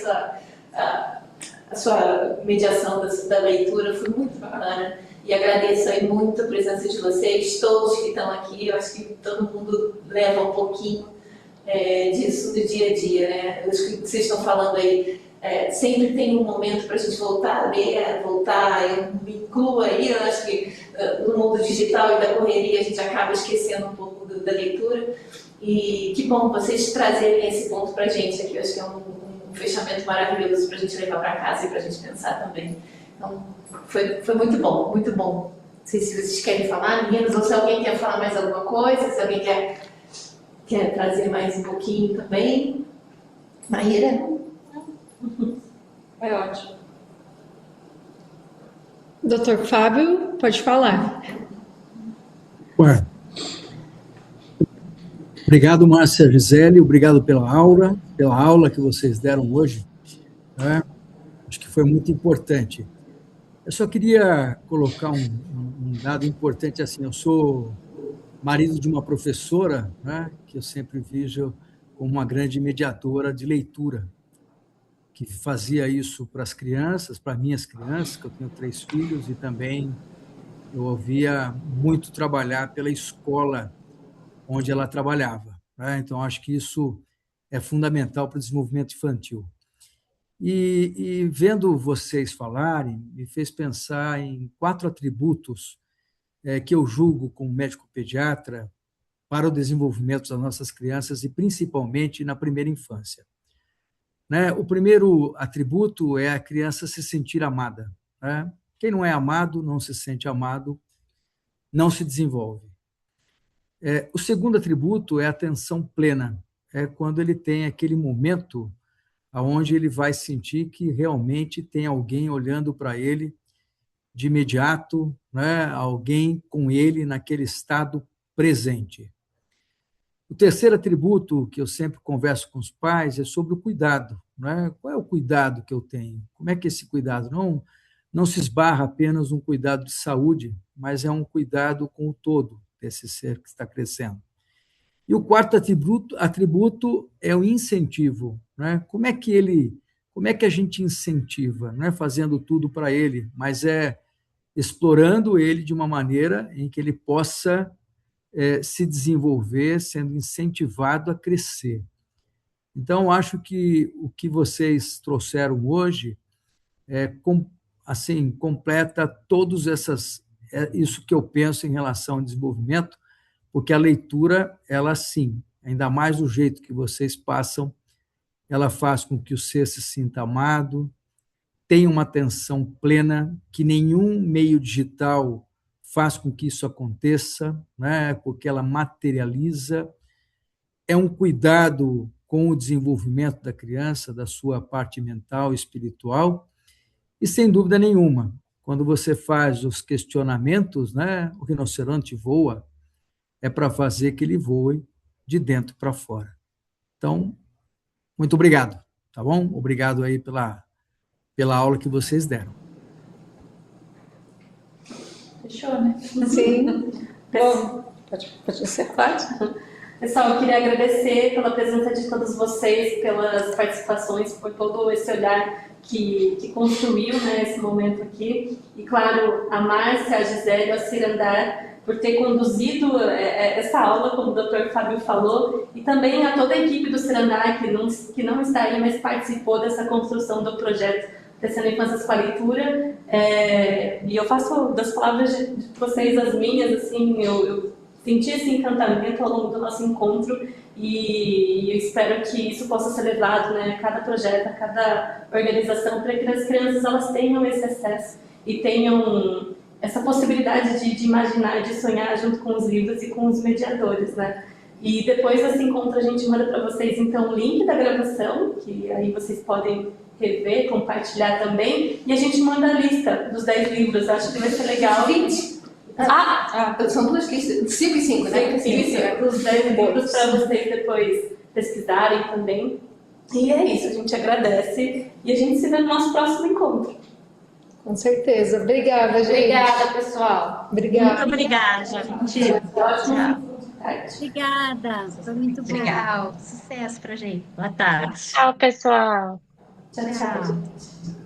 sua mediação da leitura, foi muito bacana. E agradeço aí muito a presença de vocês, todos que estão aqui. Eu acho que todo mundo leva um pouquinho disso do dia a dia, né? Eu acho que vocês estão falando aí. Sempre tem um momento para a gente voltar a ler, eu me incluo aí, eu acho que no mundo digital e da correria a gente acaba esquecendo um pouco da leitura, e que bom vocês trazerem esse ponto para a gente aqui, eu acho que é um fechamento maravilhoso para a gente levar para casa e para a gente pensar também. Então, foi muito bom, muito bom. Não sei se vocês querem falar, meninas, ou se alguém quer falar mais alguma coisa, se alguém quer trazer mais um pouquinho também. Maíra? Foi ótimo. Doutor Fábio, pode falar. Ué. Obrigado, Márcia Gisele, obrigado pela aula que vocês deram hoje. Né? Acho que foi muito importante. Eu só queria colocar um dado importante, assim, eu sou marido de uma professora, né, que eu sempre vejo como uma grande mediadora de leitura, que fazia isso para as crianças, para minhas crianças, que eu tenho 3 filhos, e também eu ouvia muito trabalhar pela escola onde ela trabalhava. Né? Então, acho que isso é fundamental para o desenvolvimento infantil. E vendo vocês falarem, me fez pensar em 4 atributos que eu julgo como médico pediatra para o desenvolvimento das nossas crianças e principalmente na primeira infância. Né? O primeiro atributo é a criança se sentir amada. Né? Quem não é amado, não se sente amado, não se desenvolve. O segundo atributo é a atenção plena. É quando ele tem aquele momento onde ele vai sentir que realmente tem alguém olhando para ele de imediato, né? Alguém com ele naquele estado presente. O terceiro atributo que eu sempre converso com os pais é sobre o cuidado. Né? Qual é o cuidado que eu tenho? Como é que esse cuidado não se esbarra apenas um cuidado de saúde, mas é um cuidado com o todo desse ser que está crescendo. E o quarto atributo é o incentivo. Né? Como é que a gente incentiva? Não é fazendo tudo para ele, mas é explorando ele de uma maneira em que ele possa se desenvolver, sendo incentivado a crescer. Então, acho que o que vocês trouxeram hoje assim, completa todos isso que eu penso em relação ao desenvolvimento, porque a leitura, ela sim, ainda mais do jeito que vocês passam, ela faz com que o ser se sinta amado, tenha uma atenção plena, que nenhum meio digital faz com que isso aconteça, né? Porque ela materializa, é um cuidado com o desenvolvimento da criança, da sua parte mental e espiritual, e sem dúvida nenhuma, quando você faz os questionamentos, né? O rinoceronte voa, é para fazer que ele voe de dentro para fora. Então, muito obrigado, tá bom? Obrigado aí pela aula que vocês deram. Fechou, né? Sim. Bom, pode encerrar. Pode? Pessoal, eu queria agradecer pela presença de todos vocês, pelas participações, por todo esse olhar que construiu, né, esse momento aqui. E, claro, a Márcia, a Gisele, a Cirandar, por ter conduzido essa aula, como o Dr. Fábio falou, e também a toda a equipe do Cirandar, que não está aí, mas participou dessa construção do projeto Tecendo Infâncias com a Leitura. E eu faço das palavras de vocês as minhas, assim, eu senti esse encantamento ao longo do nosso encontro e eu espero que isso possa ser levado, né, a cada projeto, a cada organização, para que as crianças elas tenham esse acesso e tenham essa possibilidade de imaginar, de sonhar junto com os livros e com os mediadores, né? E depois desse encontro a gente manda para vocês então o link da gravação, que aí vocês podem rever, compartilhar também, e a gente manda a lista dos 10 livros, acho que vai ser legal. 20. São duas listas, 5 e 5, né? 5 e 5, os 10 livros para vocês depois pesquisarem também. E é isso, a gente agradece e a gente se vê no nosso próximo encontro. Com certeza. Obrigada, gente. Obrigada, pessoal. Obrigada. Muito obrigada, gente. Ótimo. Obrigada, foi muito bom. Legal. Sucesso pra gente. Boa tarde. Tchau, pessoal. Tchau, tchau.